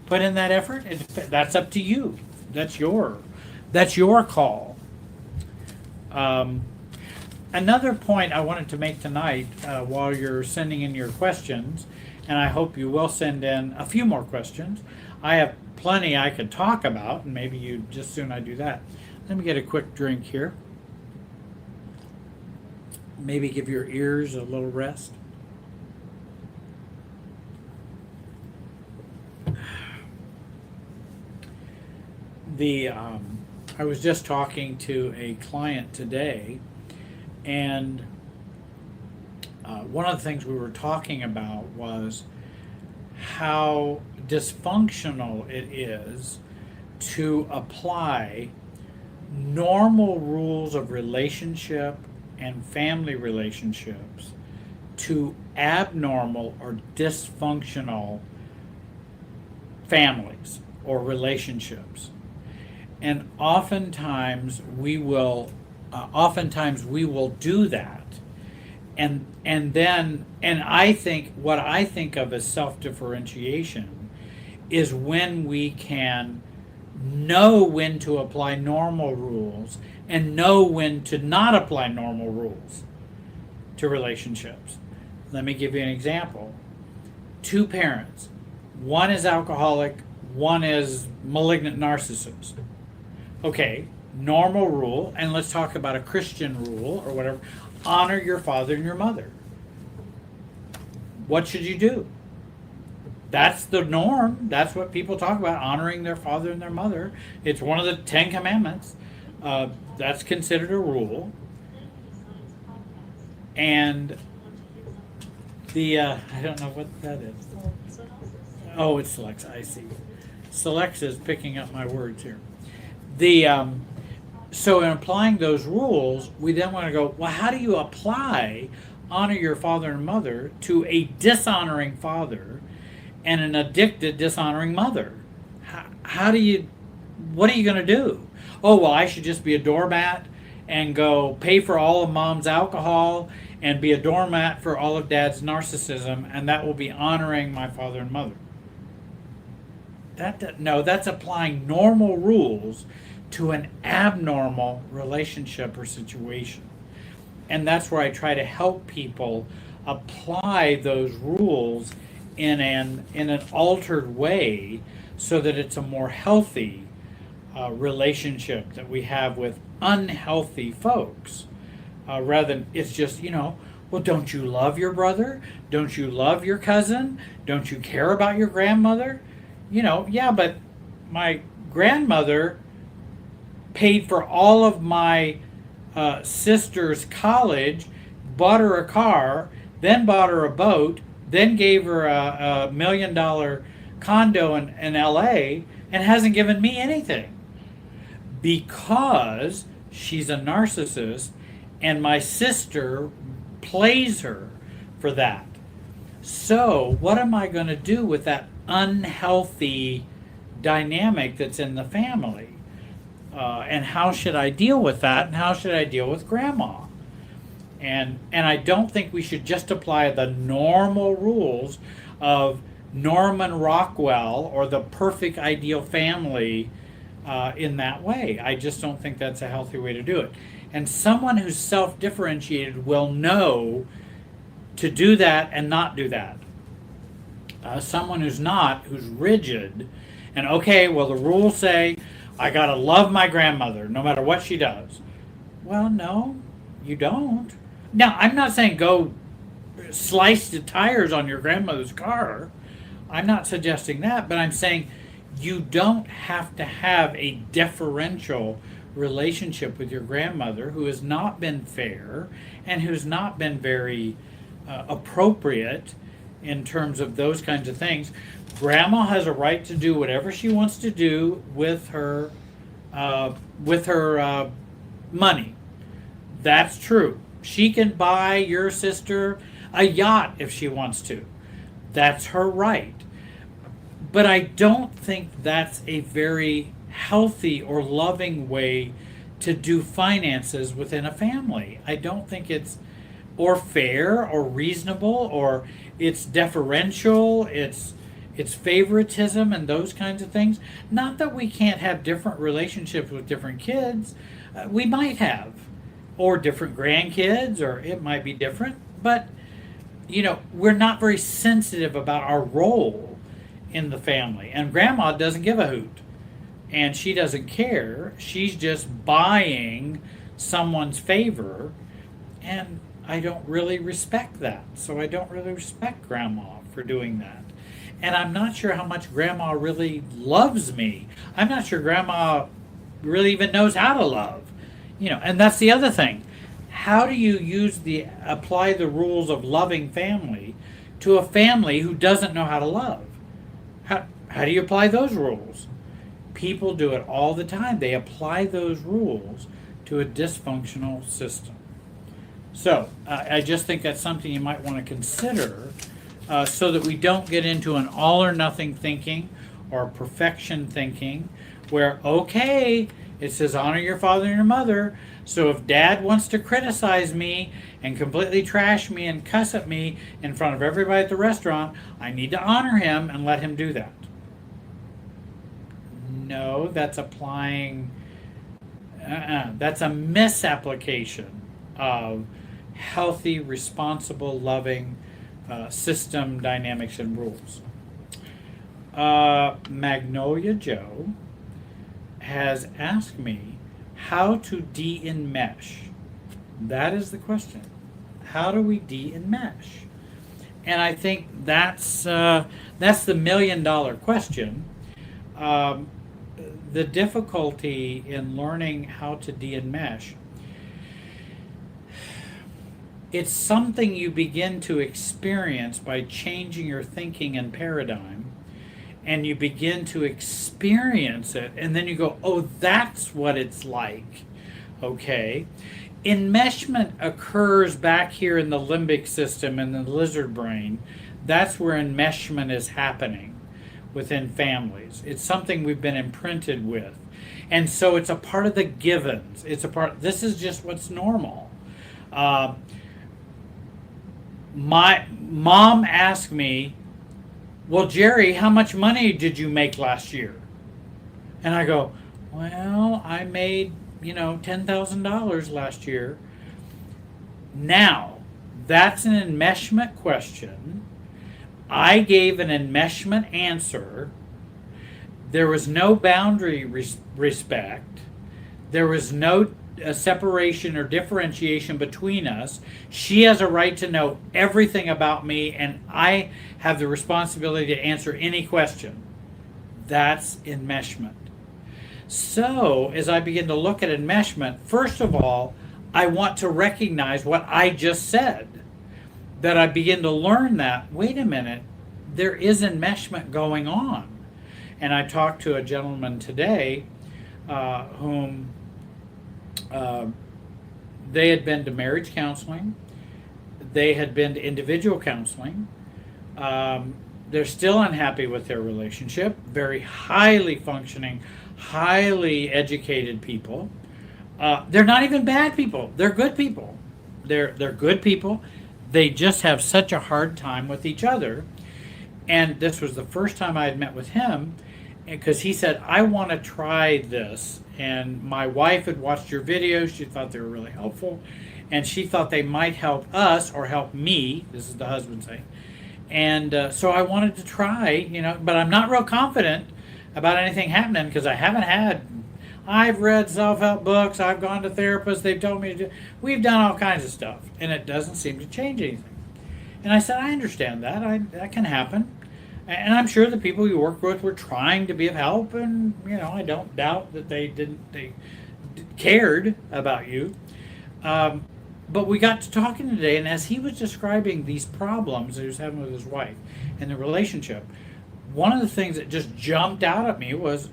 S1: put in that effort? That's up to you. That's your call. Another point I wanted to make tonight, while you're sending in your questions, and I hope you will send in a few more questions. I have plenty I could talk about, and maybe you just soon I do that. Let me get a quick drink here. Maybe give your ears a little rest. The I was just talking to a client today, and one of the things we were talking about was how dysfunctional it is to apply normal rules of relationship and family relationships to abnormal or dysfunctional families or relationships. And oftentimes we will do that. And I think what I think of as self-differentiation is when we can know when to apply normal rules and know when to not apply normal rules to relationships. Let me give you an example. Two parents, one is alcoholic, one is malignant narcissist. Okay, normal rule, and let's talk about a Christian rule or whatever. Honor your father and your mother. What should you do? That's the norm. That's what people talk about, honoring their father and their mother. It's one of the 10 Commandments. That's considered a rule. And the, I don't know what that is. Oh, it's Lex, I see. Lex is picking up my words here. So in applying those rules, we then want to go, well, how do you apply honor your father and mother to a dishonoring father and an addicted, dishonoring mother? What are you going to do? Oh, well, I should just be a doormat and go pay for all of mom's alcohol and be a doormat for all of dad's narcissism, and that will be honoring my father and mother. No, that's applying normal rules to an abnormal relationship or situation. And that's where I try to help people apply those rules in an altered way so that it's a more healthy relationship that we have with unhealthy folks. Rather than it's just, well, don't you love your brother? Don't you love your cousin? Don't you care about your grandmother? Yeah, but my grandmother paid for all of my sister's college, bought her a car, then bought her a boat, then gave her a $1 million condo in LA, and hasn't given me anything because she's a narcissist and my sister plays her for that. So what am I going to do with that unhealthy dynamic that's in the family? And how should I deal with that? And how should I deal with grandma? And I don't think we should just apply the normal rules of Norman Rockwell or the perfect ideal family in that way. I just don't think that's a healthy way to do it. And someone who's self-differentiated will know to do that and not do that. Someone who's rigid, and okay, well, the rules say I gotta love my grandmother no matter what she does. Well, no, you don't. Now, I'm not saying go slice the tires on your grandmother's car. I'm not suggesting that, but I'm saying you don't have to have a deferential relationship with your grandmother who has not been fair and who's not been very appropriate in terms of those kinds of things. Grandma has a right to do whatever she wants to do with her money. That's true. She can buy your sister a yacht if she wants to. That's her right. But I don't think that's a very healthy or loving way to do finances within a family. I don't think it's or fair or reasonable, or it's deferential, it's favoritism and those kinds of things. Not that we can't have different relationships with different kids. We might have, or different grandkids, or it might be different. But, we're not very sensitive about our role in the family. And grandma doesn't give a hoot. And she doesn't care. She's just buying someone's favor. And I don't really respect that. So I don't really respect grandma for doing that. and I'm not sure how much grandma really loves me. I'm not sure grandma really even knows how to love. And that's the other thing. How do you apply the rules of loving family to a family who doesn't know how to love? How do you apply those rules? People do it all the time. They apply those rules to a dysfunctional system. So I just think that's something you might want to consider, so that we don't get into an all or nothing thinking or perfection thinking where, okay, it says honor your father and your mother, so if dad wants to criticize me and completely trash me and cuss at me in front of everybody at the restaurant, I need to honor him and let him do that. No, that's applying, that's a misapplication of healthy, responsible, loving system dynamics and rules. Magnolia Joe has asked me how to de-enmesh. That is the question. How do we de-enmesh? And I think that's the $1 million question. The difficulty in learning how to de-enmesh, it's something you begin to experience by changing your thinking and paradigm, and you begin to experience it, and then you go, oh, that's what it's like. Okay. Enmeshment occurs back here in the limbic system in the lizard brain. That's where enmeshment is happening within families. It's something we've been imprinted with. And so it's a part of the givens. This is just what's normal. My mom asked me, well, Jerry, how much money did you make last year? And I go, well, I made, $10,000 last year. Now, that's an enmeshment question. I gave an enmeshment answer. There was no boundary respect. There was no separation or differentiation between us. She has a right to know everything about me, and I have the responsibility to answer any question. That's enmeshment. So, as I begin to look at enmeshment, first of all, I want to recognize what I just said. That I begin to learn that, wait a minute, there is enmeshment going on. And I talked to a gentleman today whom they had been to marriage counseling. They had been to individual counseling. They're still unhappy with their relationship. Very highly functioning, highly educated people. They're not even bad people. They're good people. They're good people. They just have such a hard time with each other. And this was the first time I had met with him, because he said, I want to try this. And my wife had watched your videos. She thought they were really helpful. And she thought they might help us or help me. This is the husband saying. And so I wanted to try, but I'm not real confident about anything happening because I've read self-help books. I've gone to therapists. They've told me to do. We've done all kinds of stuff. And it doesn't seem to change anything. And I said, I understand that. That can happen. And I'm sure the people you work with were trying to be of help, and I don't doubt that they cared about you. But we got to talking today, and as he was describing these problems that he was having with his wife and the relationship, one of the things that just jumped out at me was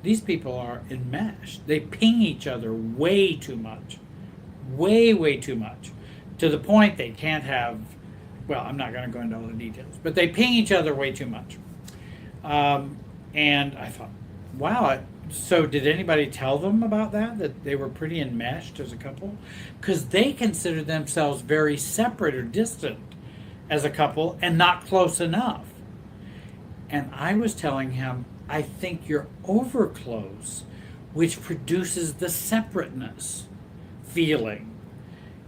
S1: these people are enmeshed. They ping each other way too much, way too much, to the point they can't have. Well, I'm not going to go into all the details, but they ping each other way too much. And I thought, wow, so did anybody tell them about that they were pretty enmeshed as a couple? Because they considered themselves very separate or distant as a couple and not close enough. And I was telling him, I think you're over close, which produces the separateness feeling.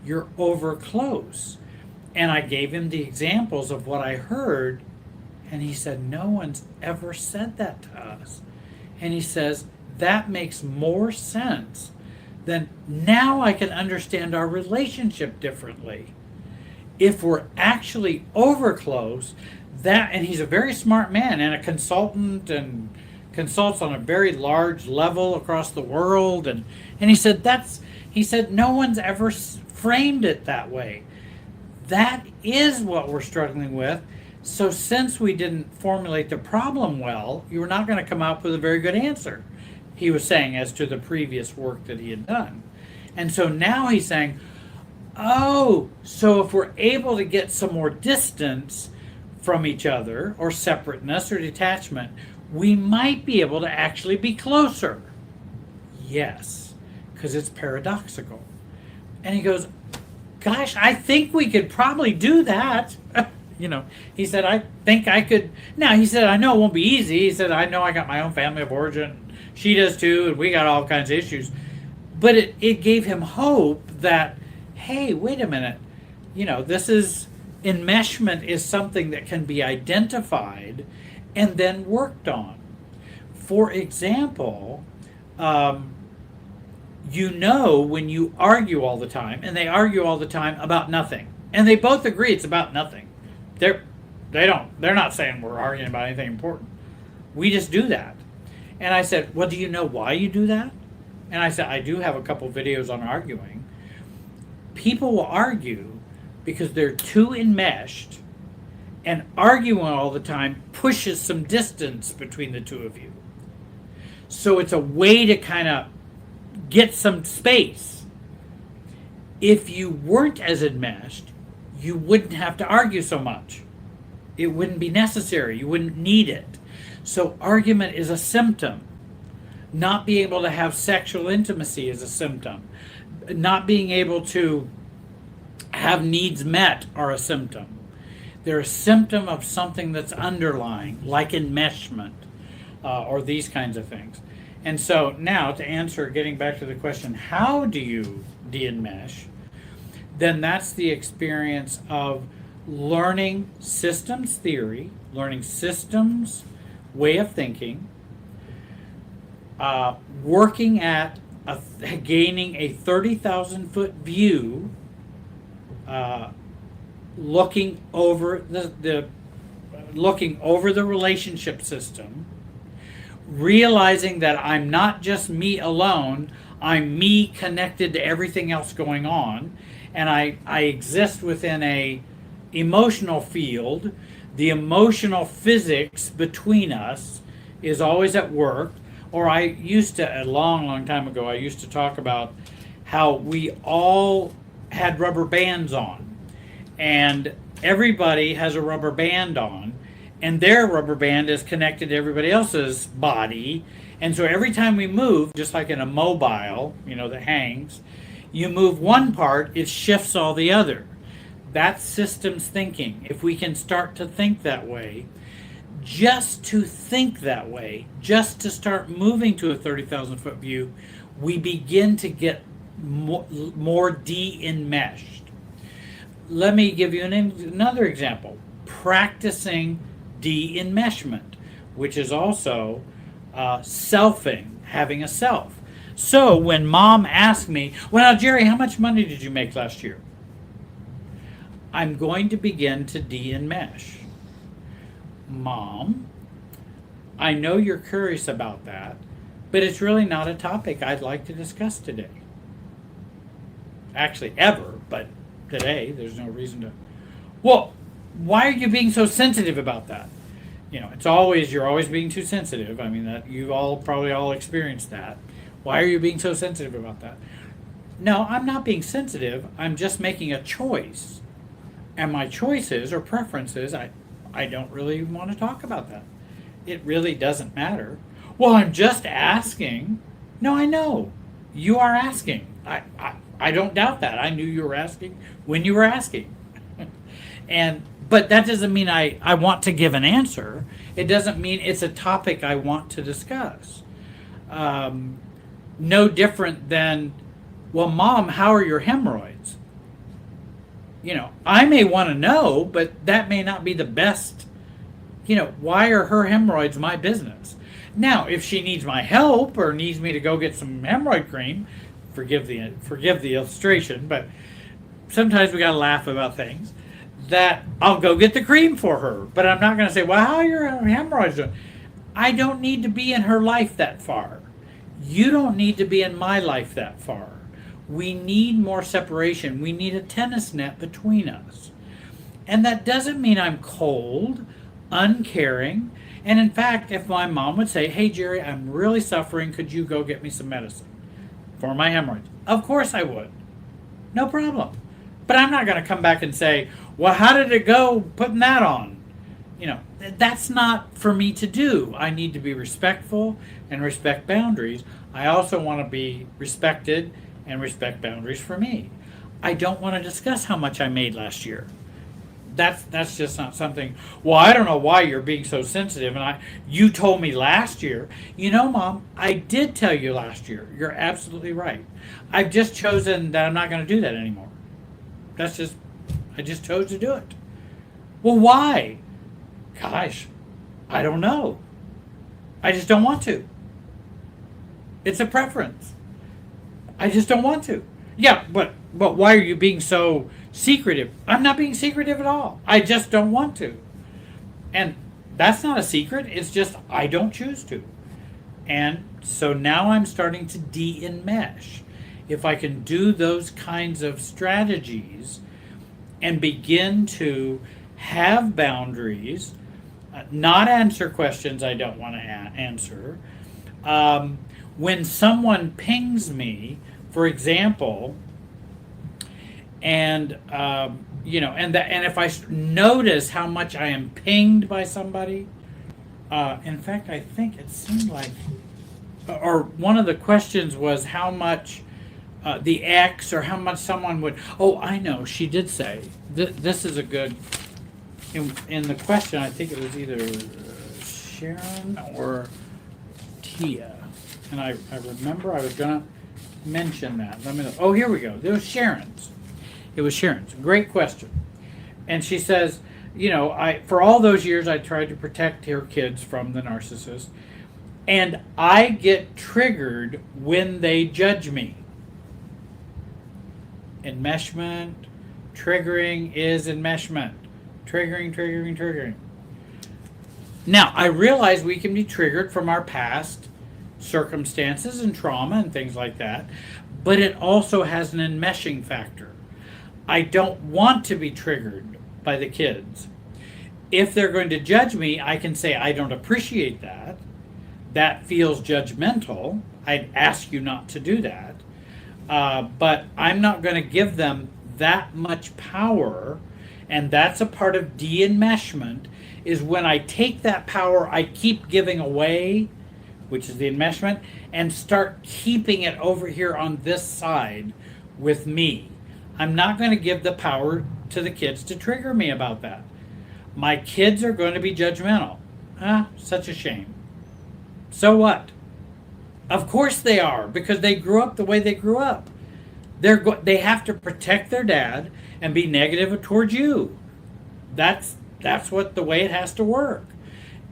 S1: You're over close. And I gave him the examples of what I heard, and he said, no one's ever said that to us. And he says, that makes more sense than now I can understand our relationship differently. If we're actually over close, and he's a very smart man and a consultant and consults on a very large level across the world. And he said, no one's ever framed it that way. That is what we're struggling with. So since we didn't formulate the problem well, you were not going to come up with a very good answer, he was saying, as to the previous work that he had done. And so now he's saying, oh, so if we're able to get some more distance from each other, or separateness or detachment, we might be able to actually be closer. Yes, because it's paradoxical. And he goes, gosh, I think we could probably do that. He said, I think I could. Now, he said, I know it won't be easy. He said, I know I got my own family of origin. She does too, and we got all kinds of issues. But it gave him hope that, hey, wait a minute. Enmeshment is something that can be identified and then worked on. For example, when you argue all the time, and they argue all the time about nothing, and they both agree it's about nothing. They're not saying we're arguing about anything important. We just do that. And I said, well, do you know why you do that? And I said, I do have a couple videos on arguing. People will argue because they're too enmeshed, and arguing all the time pushes some distance between the two of you. So it's a way to kind of get some space. If you weren't as enmeshed, you wouldn't have to argue so much. It wouldn't be necessary. You wouldn't need it. So argument is a symptom. Not being able to have sexual intimacy is a symptom. Not being able to have needs met are a symptom. They're a symptom of something that's underlying, like enmeshment, or these kinds of things. And so now, to answer, getting back to the question, how do you de-enmesh? Then that's the experience of learning systems theory, learning systems way of thinking, working at gaining a 30,000-foot view, looking over the relationship system, realizing that I'm not just me alone, I'm me connected to everything else going on, and I exist within a emotional field. The emotional physics between us is always at work. Or I used to, a long time ago, I used to talk about how we all had rubber bands on. And everybody has a rubber band on, and their rubber band is connected to everybody else's body. And so every time we move, just like in a mobile, that hangs, you move one part, it shifts all the other. That's systems thinking. If we can start to think that way, just to think that way, just to start moving to a 30,000-foot view, we begin to get more de-enmeshed. Let me give you another example. Practicing de-enmeshment, which is also selfing, having a self. So when Mom asked me, well, now, Jerry, how much money did you make last year? I'm going to begin to de-enmesh. Mom, I know you're curious about that, but it's really not a topic I'd like to discuss today. Actually, ever, but today, there's no reason to. Well, why are you being so sensitive about that? You're always being too sensitive. I mean, that you've probably all experienced that. Why are you being so sensitive about that? No, I'm not being sensitive. I'm just making a choice. And my choices or preferences, I don't really want to talk about that. It really doesn't matter. Well, I'm just asking. No, I know. You are asking. I don't doubt that. I knew you were asking when you were asking. But that doesn't mean I want to give an answer. It doesn't mean it's a topic I want to discuss. No different than, well, Mom, how are your hemorrhoids? I may want to know, but that may not be the best. Why are her hemorrhoids my business? Now, if she needs my help or needs me to go get some hemorrhoid cream, forgive the illustration, but sometimes we got to laugh about things. that I'll go get the cream for her. But I'm not going to say, well, how are your hemorrhoids doing? I don't need to be in her life that far. You don't need to be in my life that far. We need more separation. We need a tennis net between us. And that doesn't mean I'm cold, uncaring. And in fact, if my mom would say, hey, Jerry, I'm really suffering, could you go get me some medicine for my hemorrhoids? Of course I would. No problem. But I'm not going to come back and say, well, how did it go putting that on? You know, that's not for me to do. I need to be respectful and respect boundaries. I also want to be respected and respect boundaries for me. I don't want to discuss how much I made last year. That's just not something. Well, I don't know why you're being so sensitive, and you told me last year. You know, Mom, I did tell you last year. You're absolutely right. I've just chosen that I'm not going to do that anymore. I just chose to do it. Well, why? Gosh, I don't know. I just don't want to. It's a preference. I just don't want to. Yeah, but why are you being so secretive? I'm not being secretive at all. I just don't want to. And that's not a secret. It's just I don't choose to. And so now I'm starting to de-enmesh. If I can do those kinds of strategies and begin to have boundaries, not answer questions I don't want to answer. When someone pings me, for example, and and if I notice how much I am pinged by somebody, in fact, I think it seemed like, or one of the questions was how much the ex, or how much someone would. Oh, I know. She did say this is a good. In the question, I think it was either Sharon or Tia, and I remember I was gonna mention that. Oh, here we go. It was Sharon's. Great question. And she says, for all those years I tried to protect her kids from the narcissist, and I get triggered when they judge me. Enmeshment, triggering is enmeshment. Triggering. Now, I realize we can be triggered from our past circumstances and trauma and things like that, but it also has an enmeshing factor. I don't want to be triggered by the kids. If they're going to judge me, I can say, I don't appreciate that. That feels judgmental. I'd ask you not to do that. But I'm not going to give them that much power. And that's a part of de-enmeshment, is when I take that power I keep giving away, which is the enmeshment, and start keeping it over here on this side with me. I'm not going to give the power to the kids to trigger me about that. My kids are going to be judgmental. Such a shame. So what? Of course they are, because they grew up the way they grew up. They have to protect their dad and be negative towards you. That's what the way it has to work.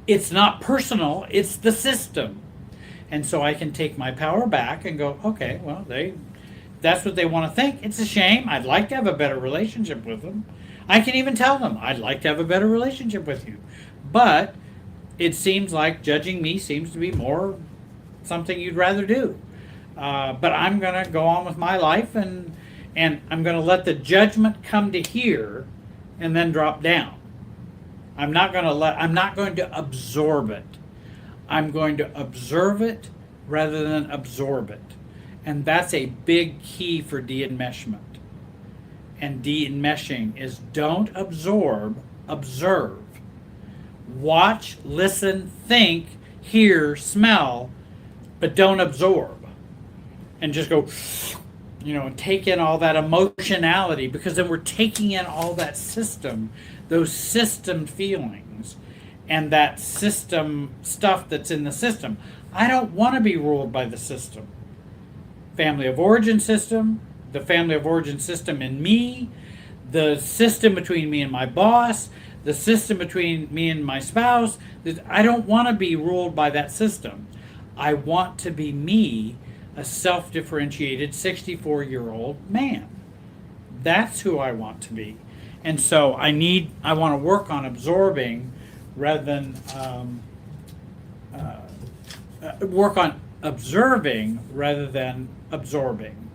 S1: It's not personal, it's the system. And so I can take my power back and go, okay, well, that's what they want to think. It's a shame. I'd like to have a better relationship with them. I can even tell them, I'd like to have a better relationship with you. But it seems like judging me seems to be more something you'd rather do. But I'm going to go on with my life, and I'm going to let the judgment come to here and then drop down. I'm not going to absorb it. I'm going to observe it rather than absorb it. And that's a big key for de-enmeshment. And de-enmeshing is don't absorb, observe. Watch, listen, think, hear, smell, but don't absorb. And just go, and take in all that emotionality, because then we're taking in all that system, those system feelings, and that system stuff that's in the system. I don't want to be ruled by the system. Family of origin system, the family of origin system in me, the system between me and my boss, the system between me and my spouse. I don't want to be ruled by that system. I want to be me, a self-differentiated 64-year-old man. That's who I want to be. And so I want to work on absorbing rather than work on observing rather than absorbing.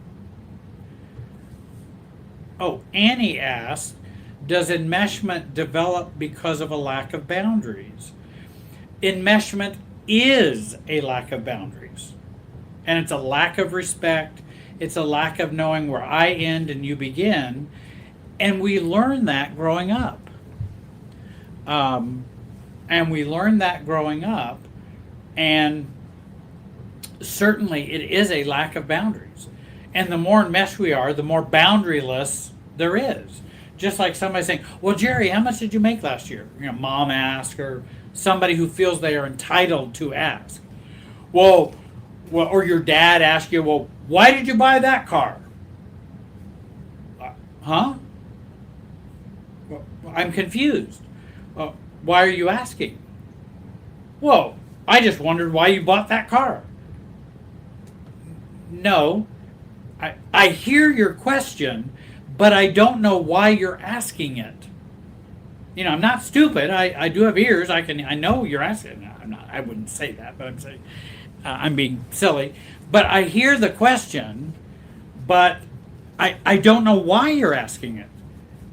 S1: Oh, Annie asked, does enmeshment develop because of a lack of boundaries? Enmeshment is a lack of boundaries. And it's a lack of respect. It's a lack of knowing where I end and you begin. And we learn that growing up. And certainly it is a lack of boundaries. And the more enmeshed we are, the more boundaryless there is. Just like somebody saying, well, Jerry, how much did you make last year? Mom asks, or somebody who feels they are entitled to ask. Well, or your dad asks you, well, why did you buy that car? Huh? Well, I'm confused. Why are you asking? Well, I just wondered why you bought that car. No, I hear your question, but I don't know why you're asking it. I'm not stupid. I do have ears. I know you're asking. I wouldn't say that, but I'm saying I'm being silly. But I hear the question, but I don't know why you're asking it.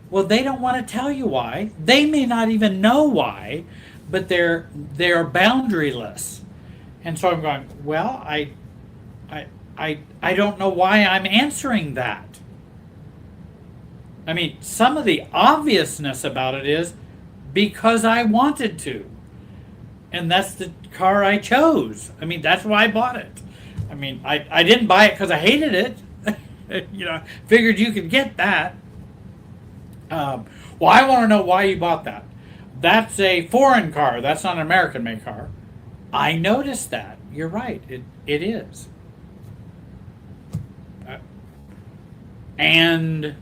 S1: Well, they don't want to tell you why. They may not even know why, but they're boundaryless. And so I'm going, well, I don't know why I'm answering that. I mean, some of the obviousness about it is because I wanted to. And that's the car I chose. I mean, that's why I bought it. I mean, I didn't buy it because I hated it. Figured you could get that. Well, I want to know why you bought that. That's a foreign car. That's not an American-made car. I noticed that. You're right. It is. And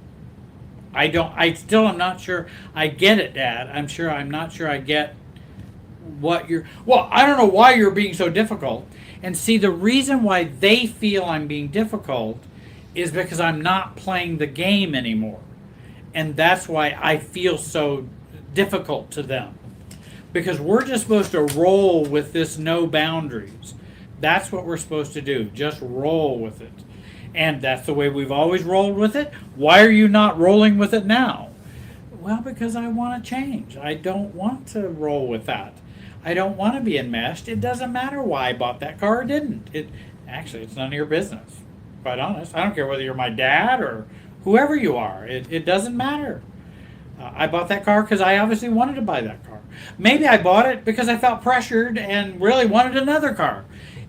S1: I still am not sure I get it, Dad. I'm not sure I get what well, I don't know why you're being so difficult. And see, the reason why they feel I'm being difficult is because I'm not playing the game anymore. And that's why I feel so difficult to them. Because we're just supposed to roll with this no boundaries. That's what we're supposed to do. Just roll with it. And that's the way we've always rolled with it. Why are you not rolling with it now? Well, because I want to change. I don't want to roll with that. I don't want to be enmeshed. It doesn't matter why I bought that car or didn't. Actually, it's none of your business. Quite honest. I don't care whether you're my dad or whoever you are. It doesn't matter. I bought that car because I obviously wanted to buy that car. Maybe I bought it because I felt pressured and really wanted another car.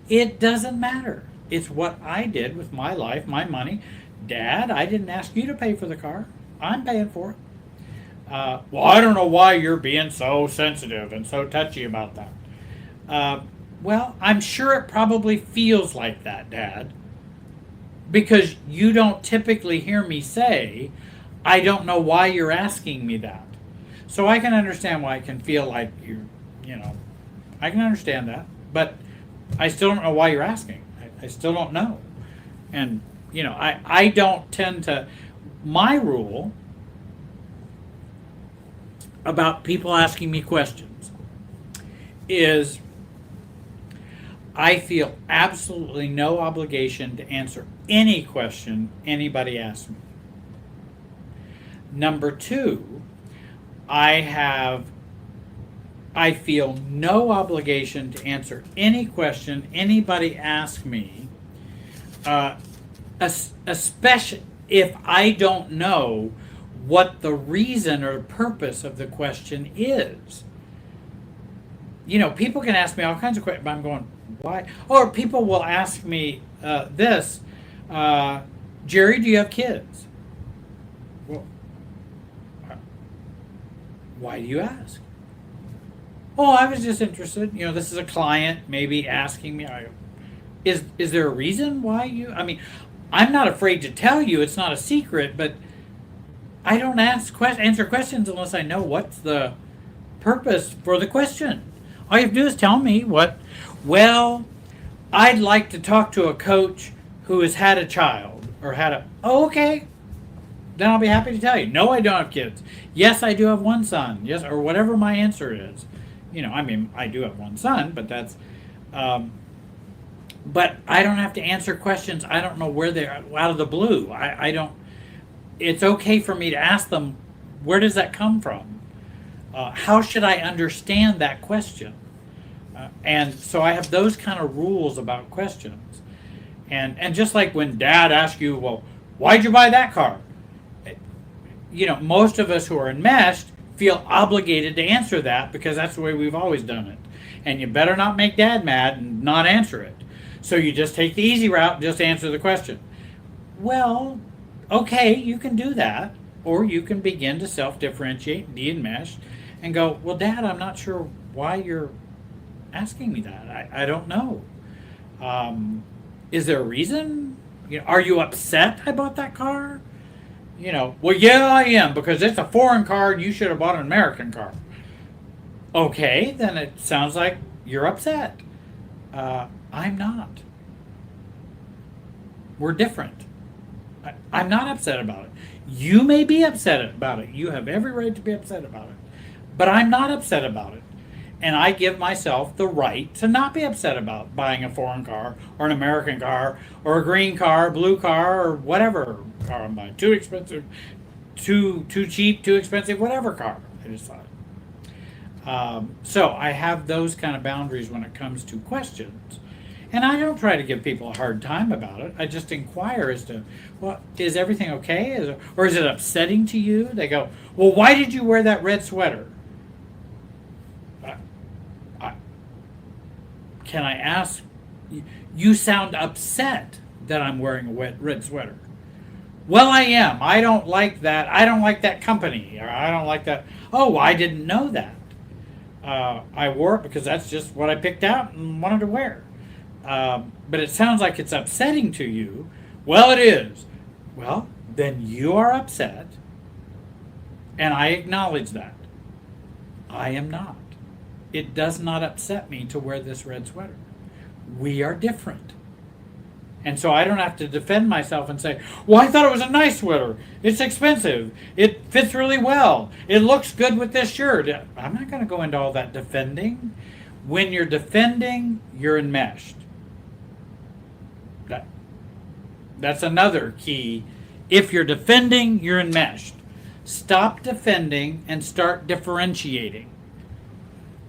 S1: It doesn't matter. It's what I did with my life, my money. Dad, I didn't ask you to pay for the car. I'm paying for it. Well, I don't know why you're being so sensitive and so touchy about that. Well, I'm sure it probably feels like that, Dad. Because you don't typically hear me say, I don't know why you're asking me that. So I can understand why it can feel like I can understand that. But I still don't know why you're asking. I still don't know. And, I don't tend to, my rule about people asking me questions is I feel absolutely no obligation to answer any question anybody asks me. Number two, I feel no obligation to answer any question anybody asks me, especially if I don't know what the reason or purpose of the question is. People can ask me all kinds of questions, but I'm going, why? Or people will ask me this, Jerry, do you have kids? Well, why do you ask? Oh, I was just interested. This is a client maybe asking me, is there a reason why you, I'm not afraid to tell you, it's not a secret, but I don't answer questions unless I know what's the purpose for the question. All you have to do is tell me well, I'd like to talk to a coach who has had a child or oh, okay. then I'll be happy to tell you. No, I don't have kids. Yes, I do have one son. Yes, or whatever my answer is. I mean, I do have one son, but that's, but I don't have to answer questions. I don't know where they're out of the blue. I don't, it's okay for me to ask them, where does that come from? How should I understand that question? And so I have those kind of rules about questions. And just like when Dad asks you, well, why'd you buy that car? Most of us who are enmeshed feel obligated to answer that because that's the way we've always done it. And you better not make Dad mad and not answer it. So you just take the easy route and just answer the question. Well, okay, you can do that. Or you can begin to self-differentiate, de-enmesh, and go, well, Dad, I'm not sure why you're asking me that. I don't know. Is there a reason? Are you upset I bought that car? Well, yeah, I am, because it's a foreign car and you should have bought an American car. Okay, then it sounds like you're upset. I'm not. We're different. I'm not upset about it. You may be upset about it. You have every right to be upset about it. But I'm not upset about it. And I give myself the right to not be upset about buying a foreign car or an American car or a green car, blue car, or whatever car I'm buying. Too expensive, too cheap, too expensive, whatever car I decide. So I have those kind of boundaries when it comes to questions. And I don't try to give people a hard time about it. I just inquire as to, well, is everything okay? Or is it upsetting to you? They go, well, why did you wear that red sweater? Can I ask, you sound upset that I'm wearing a red sweater. Well, I am. I don't like that. I don't like that company. Or I don't like that. Oh, I didn't know that. I wore it because that's just what I picked out and wanted to wear. But it sounds like it's upsetting to you. Well, it is. Well, then you are upset. And I acknowledge that. I am not. It does not upset me to wear this red sweater. We are different. And so I don't have to defend myself and say, well, I thought it was a nice sweater. It's expensive. It fits really well. It looks good with this shirt. I'm not going to go into all that defending. When you're defending, you're enmeshed. That's another key. If you're defending, you're enmeshed. Stop defending and start differentiating.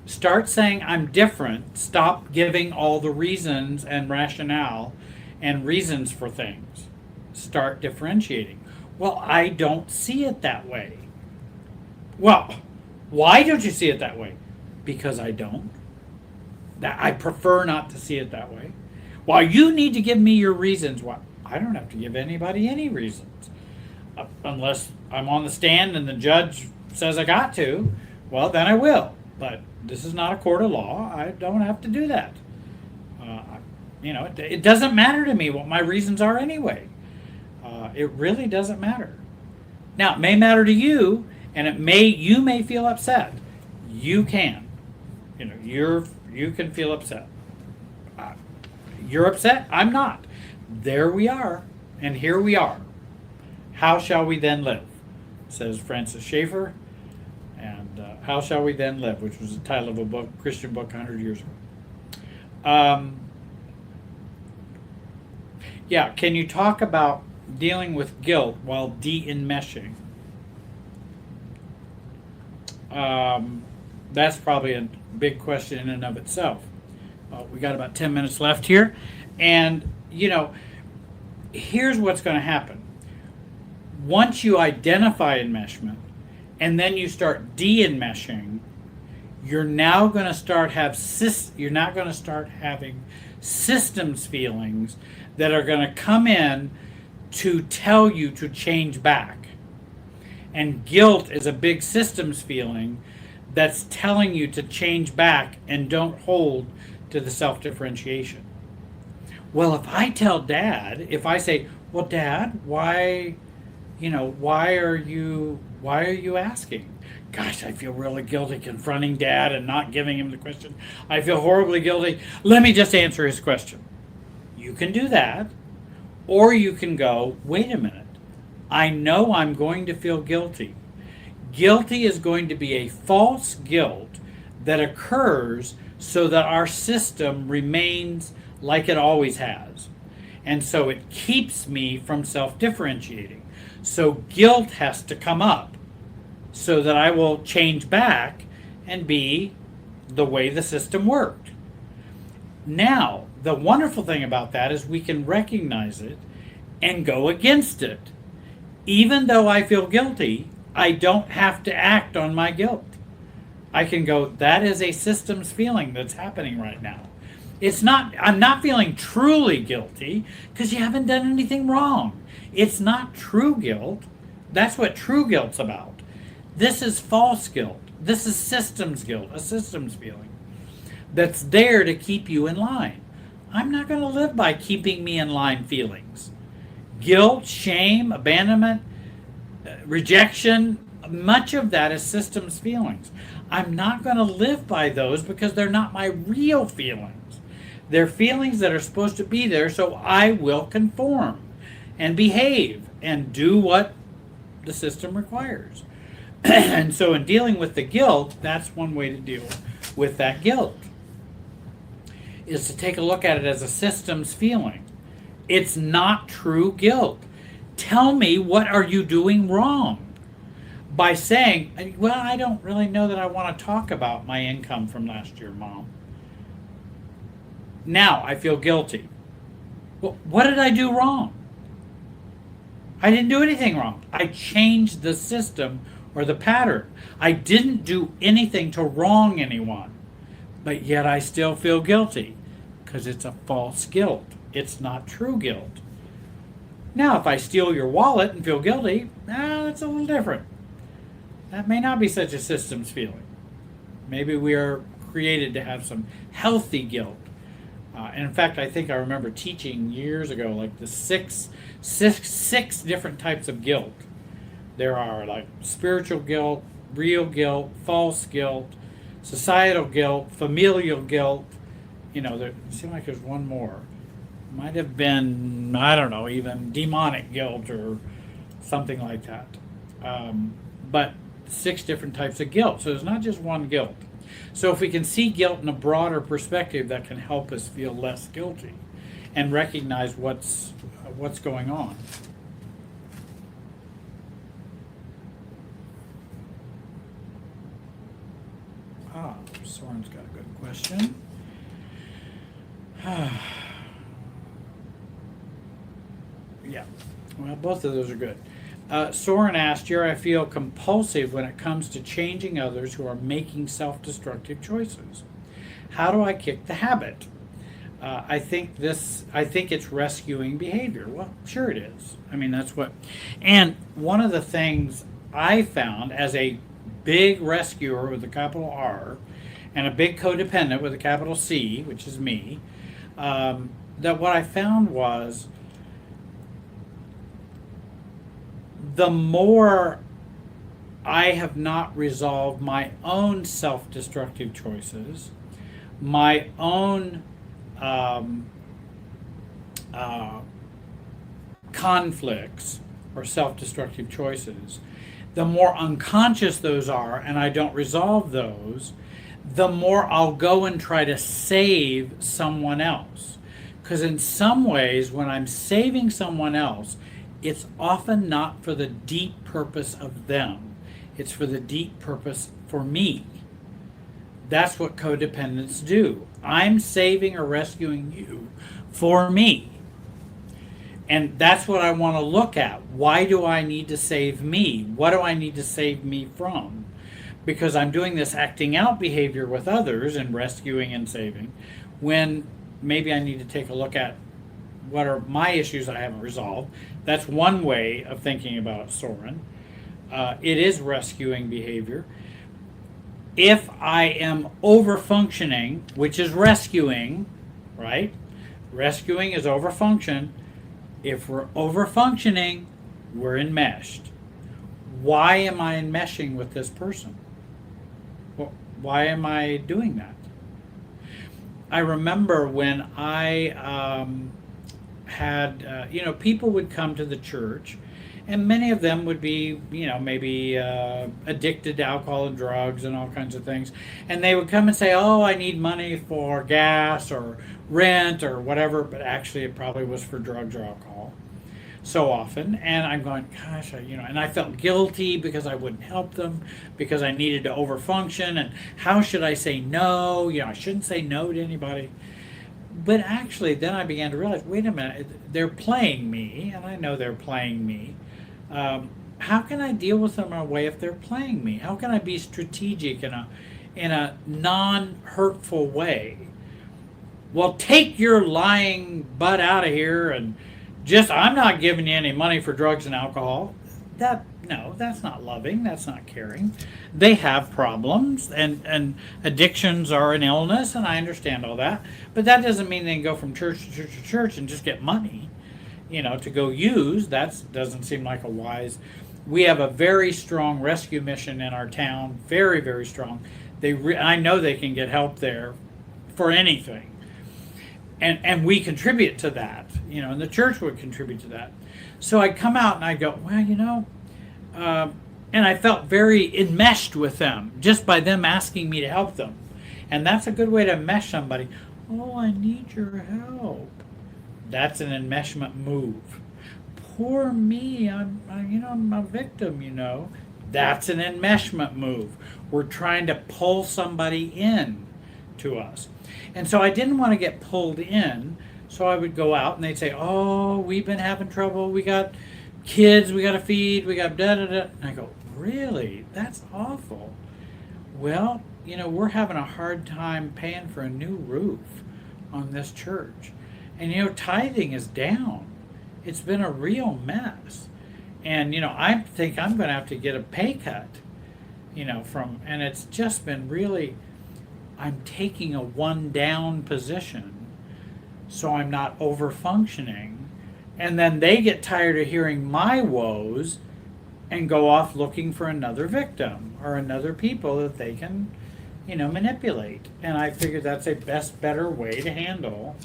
S1: Start saying, I'm different. Stop giving all the reasons and rationale and reasons for things. Start differentiating. Well, I don't see it that way. Well, why don't you see it that way? Because I don't. I prefer not to see it that way. Well, you need to give me your reasons. Well, I don't have to give anybody any reasons. Unless I'm on the stand and the judge says I got to, well, then I will. But this is not a court of law. I don't have to do that. It doesn't matter to me what my reasons are anyway. It really doesn't matter. Now, it may matter to you, and you may feel upset. You can. You can feel upset. You're upset. I'm not. There we are, and here we are. How shall we then live? Says Francis Schaeffer. And How Shall We Then Live, which was the title of a book, Christian book 100 years ago. Can you talk about dealing with guilt while de-enmeshing? That's probably a big question in and of itself. We got about 10 minutes left here. And, here's what's going to happen. Once you identify enmeshment, and then you start de-enmeshing, you're now going to start having systems feelings that are going to come in to tell you to change back. And guilt is a big systems feeling that's telling you to change back and don't hold to the self-differentiation. Well, if I tell Dad, if I say, well, Dad, why are you asking? Gosh, I feel really guilty confronting Dad and not giving him the question. I feel horribly guilty. Let me just answer his question. You can do that. Or you can go, wait a minute. I know I'm going to feel guilty. Guilty is going to be a false guilt that occurs so that our system remains like it always has. And so it keeps me from self differentiating. So guilt has to come up so that I will change back and be the way the system worked. Now, the wonderful thing about that is we can recognize it and go against it. Even though I feel guilty, I don't have to act on my guilt. I can go, that is a systems feeling that's happening right now. I'm not feeling truly guilty because you haven't done anything wrong. It's not true guilt. That's what true guilt's about. This is false guilt. This is systems guilt, a systems feeling that's there to keep you in line. I'm not going to live by keeping me in line feelings. Guilt, shame, abandonment, rejection, much of that is systems feelings. I'm not going to live by those because they're not my real feelings. They're feelings that are supposed to be there, so I will conform and behave and do what the system requires. And so in dealing with the guilt, that's one way to deal with that guilt, is to take a look at it as a systems feeling. It's not true guilt. Tell me, what are you doing wrong? By saying, well, I don't really know that I want to talk about my income from last year, Mom. Now I feel guilty. Well, what did I do wrong? I didn't do anything wrong. I changed the system or the pattern. I didn't do anything to wrong anyone, but yet I still feel guilty because it's a false guilt. It's not true guilt. Now, if I steal your wallet and feel guilty, that's a little different. That may not be such a systems feeling. Maybe we are created to have some healthy guilt. And in fact, I think I remember teaching years ago, like the six different types of guilt. There are like spiritual guilt, real guilt, false guilt, societal guilt, familial guilt. There seemed like there's one more. Might have been, I don't know, even demonic guilt or something like that. But 6 different types of guilt. So there's not just one guilt. So if we can see guilt in a broader perspective, that can help us feel less guilty and recognize what's going on. Soren's got a good question. Yeah, well, both of those are good. Soren asked, here I feel compulsive when it comes to changing others who are making self-destructive choices. How do I kick the habit? I think it's rescuing behavior. Well, sure it is. I mean, that's what. And one of the things I found as a big rescuer with a capital R and a big codependent with a capital C, which is me, that what I found was the more I have not resolved my own self-destructive choices, my own conflicts or self-destructive choices, the more unconscious those are and I don't resolve those, the more I'll go and try to save someone else. Because in some ways, when I'm saving someone else, it's often not for the deep purpose of them. It's for the deep purpose for me. That's what codependents do. I'm saving or rescuing you for me. And that's what I want to look at. Why do I need to save me? What do I need to save me from? Because I'm doing this acting out behavior with others and rescuing and saving, when maybe I need to take a look at what are my issues I haven't resolved. That's one way of thinking about Soren. It is rescuing behavior. If I am over-functioning, which is rescuing, right? Rescuing is over-function. If we're over-functioning, we're enmeshed. Why am I enmeshing with this person? Well, why am I doing that? I remember when I had, people would come to the church And many of them would be, maybe addicted to alcohol and drugs and all kinds of things. And they would come and say, "Oh, I need money for gas or rent or whatever," but actually it probably was for drugs or alcohol so often. And I'm going, gosh, and I felt guilty because I wouldn't help them because I needed to overfunction. And how should I say no? I shouldn't say no to anybody. But actually, then I began to realize, wait a minute, they're playing me, and I know they're playing me. How can I deal with them in a way if they're playing me? How can I be strategic in a non-hurtful way? Well, take your lying butt out of here and I'm not giving you any money for drugs and alcohol. No, that's not loving. That's not caring. They have problems, and addictions are an illness, and I understand all that. But that doesn't mean they can go from church to church to church and just get money, to go use. That doesn't seem like a wise. We have a very strong rescue mission in our town, very, very strong. I know they can get help there for anything. And we contribute to that, and the church would contribute to that. So I'd come out and I'd go, well, and I felt very enmeshed with them just by them asking me to help them. And that's a good way to enmesh somebody. Oh, I need your help. That's an enmeshment move. Poor me, I'm a victim, That's an enmeshment move. We're trying to pull somebody in to us. And so I didn't want to get pulled in, so I would go out and they'd say, "Oh, we've been having trouble. We got kids we got to feed. We got da-da-da." And I go, "Really? That's awful." Well, we're having a hard time paying for a new roof on this church. And, tithing is down. It's been a real mess. And, I think I'm going to have to get a pay cut, and it's just been really... I'm taking a one down position so I'm not over functioning. And then they get tired of hearing my woes and go off looking for another victim or another people that they can, manipulate. And I figured that's a better way to handle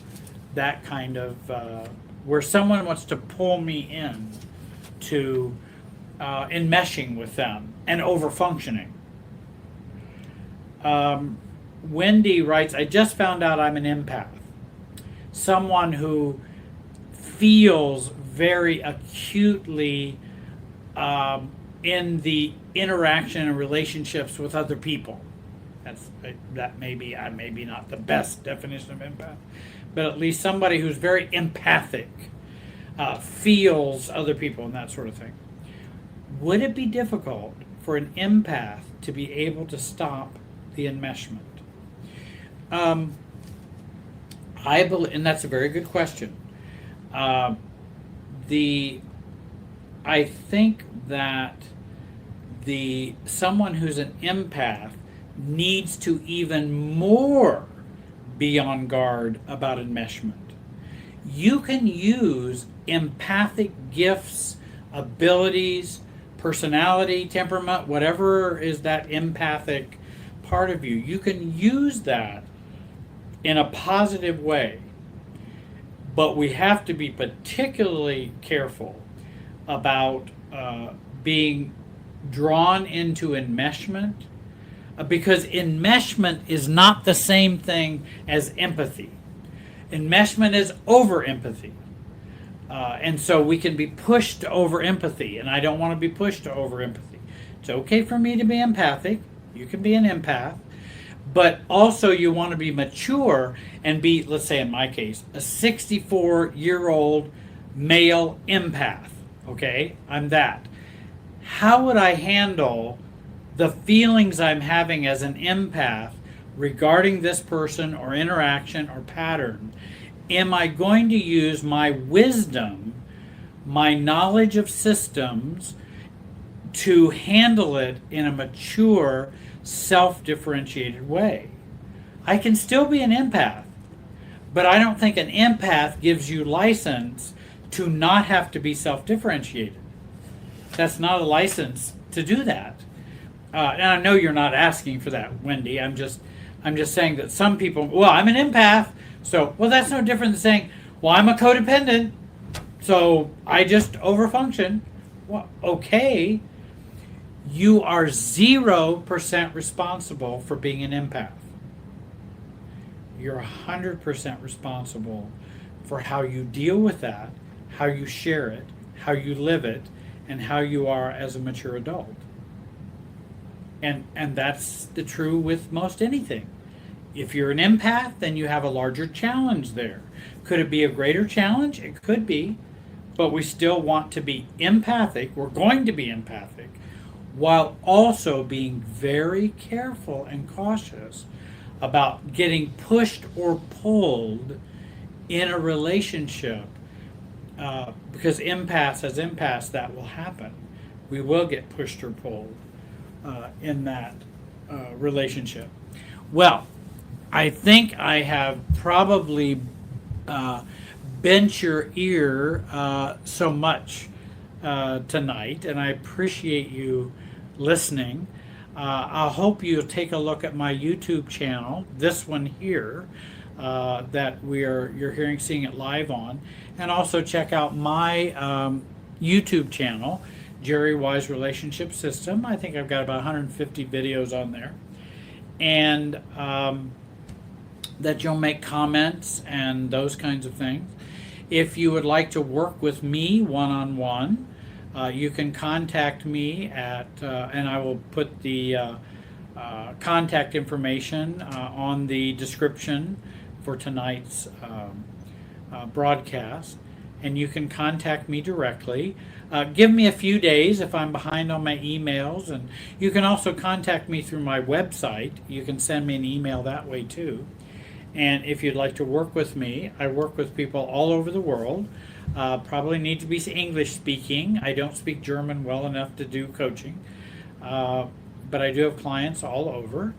S1: that kind of, where someone wants to pull me in to enmeshing with them and over functioning. Wendy writes, "I just found out I'm an empath. Someone who feels very acutely in the interaction and relationships with other people." That may be not the best definition of empath, but at least somebody who's very empathic, feels other people and that sort of thing. Would it be difficult for an empath to be able to stop the enmeshment? I believe, and that's a very good question. I think that someone who's an empath needs to even more be on guard about enmeshment. You can use empathic gifts, abilities, personality, temperament, whatever is that empathic part of you. You can use that in a positive way, but we have to be particularly careful about being drawn into enmeshment, because enmeshment is not the same thing as empathy. Enmeshment is over empathy. And so we can be pushed to over empathy, and I don't want to be pushed to over empathy. It's okay for me to be empathic. You can be an empath. But also you want to be mature and be, let's say in my case, a 64-year-old male empath. Okay? I'm that. How would I handle the feelings I'm having as an empath regarding this person or interaction or pattern? Am I going to use my wisdom, my knowledge of systems, to handle it in a mature, self-differentiated way? I can still be an empath, but I don't think an empath gives you license to not have to be self-differentiated. That's not a license to do that. And I know you're not asking for that, Wendy. I'm just saying that some people, well, I'm an empath, so, well, that's no different than saying, well, I'm a codependent, so I just overfunction. Well, okay, you are 0% responsible for being an empath. You're 100% responsible for how you deal with that, how you share it, how you live it, and how you are as a mature adult. And that's the true with most anything. If you're an empath, then you have a larger challenge there. Could it be a greater challenge? It could be, but we still want to be empathic. We're going to be empathic while also being very careful and cautious about getting pushed or pulled in a relationship, because as empaths, that will happen. We will get pushed or pulled in that relationship. Well, I think I have probably bent your ear so much tonight, and I appreciate you listening. I hope you'll take a look at my YouTube channel, this one here, that you're seeing it live on, and also check out my YouTube channel, Jerry Wise Relationship System. I think I've got about 150 videos on there, and that you'll make comments and those kinds of things. If you would like to work with me one-on-one, you can contact me at, and I will put the contact information on the description for tonight's broadcast, and you can contact me directly. Give me a few days if I'm behind on my emails, and you can also contact me through my website. You can send me an email that way too. And if you'd like to work with me, I work with people all over the world. Probably need to be English speaking. I don't speak German well enough to do coaching, but I do have clients all over.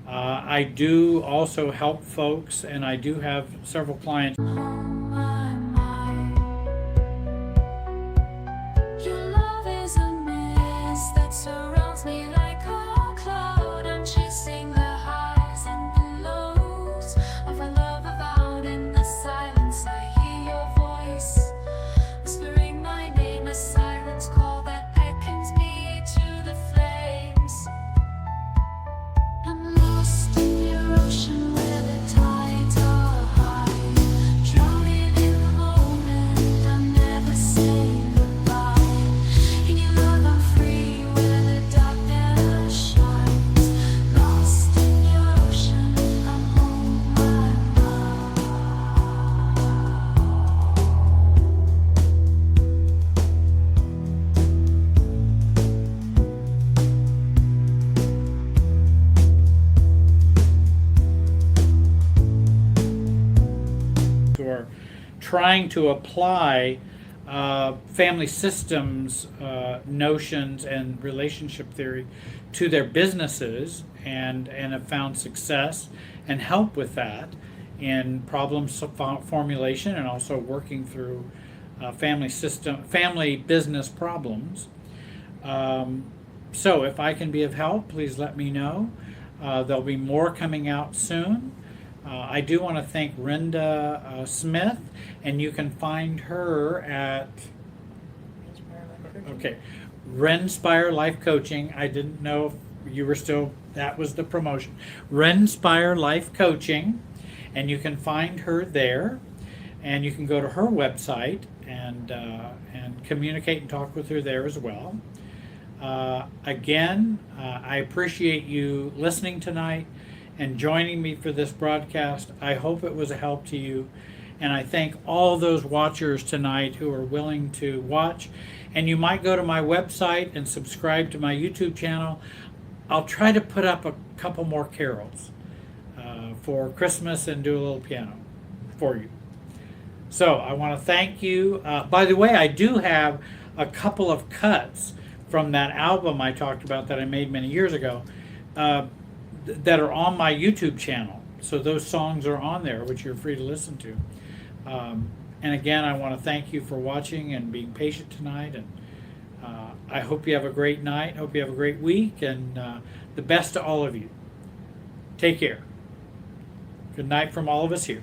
S1: I do also help folks, and I do have several clients. Trying to apply family systems notions and relationship theory to their businesses, and have found success and help with that in problem formulation, and also working through family business problems. So if I can be of help, please let me know. There'll be more coming out soon. I do want to thank Renda Smith, and you can find her at Renspire Life Coaching. I didn't know if you were still, that was the promotion. Renspire Life Coaching, and you can find her there, and you can go to her website and communicate and talk with her there as well. Again, I appreciate you listening tonight and joining me for this broadcast. I hope it was a help to you, and I thank all those watchers tonight who are willing to watch. And you might go to my website and subscribe to my YouTube channel. I'll try to put up a couple more carols for Christmas and do a little piano for you. So I want to thank you. By the way, I do have a couple of cuts from that album I talked about that I made many years ago, that are on my YouTube channel. So those songs are on there, which you're free to listen to. And again, I want to thank you for watching and being patient tonight. And I hope you have a great night. Hope you have a great week, and the best to all of you. Take care. Good night from all of us here.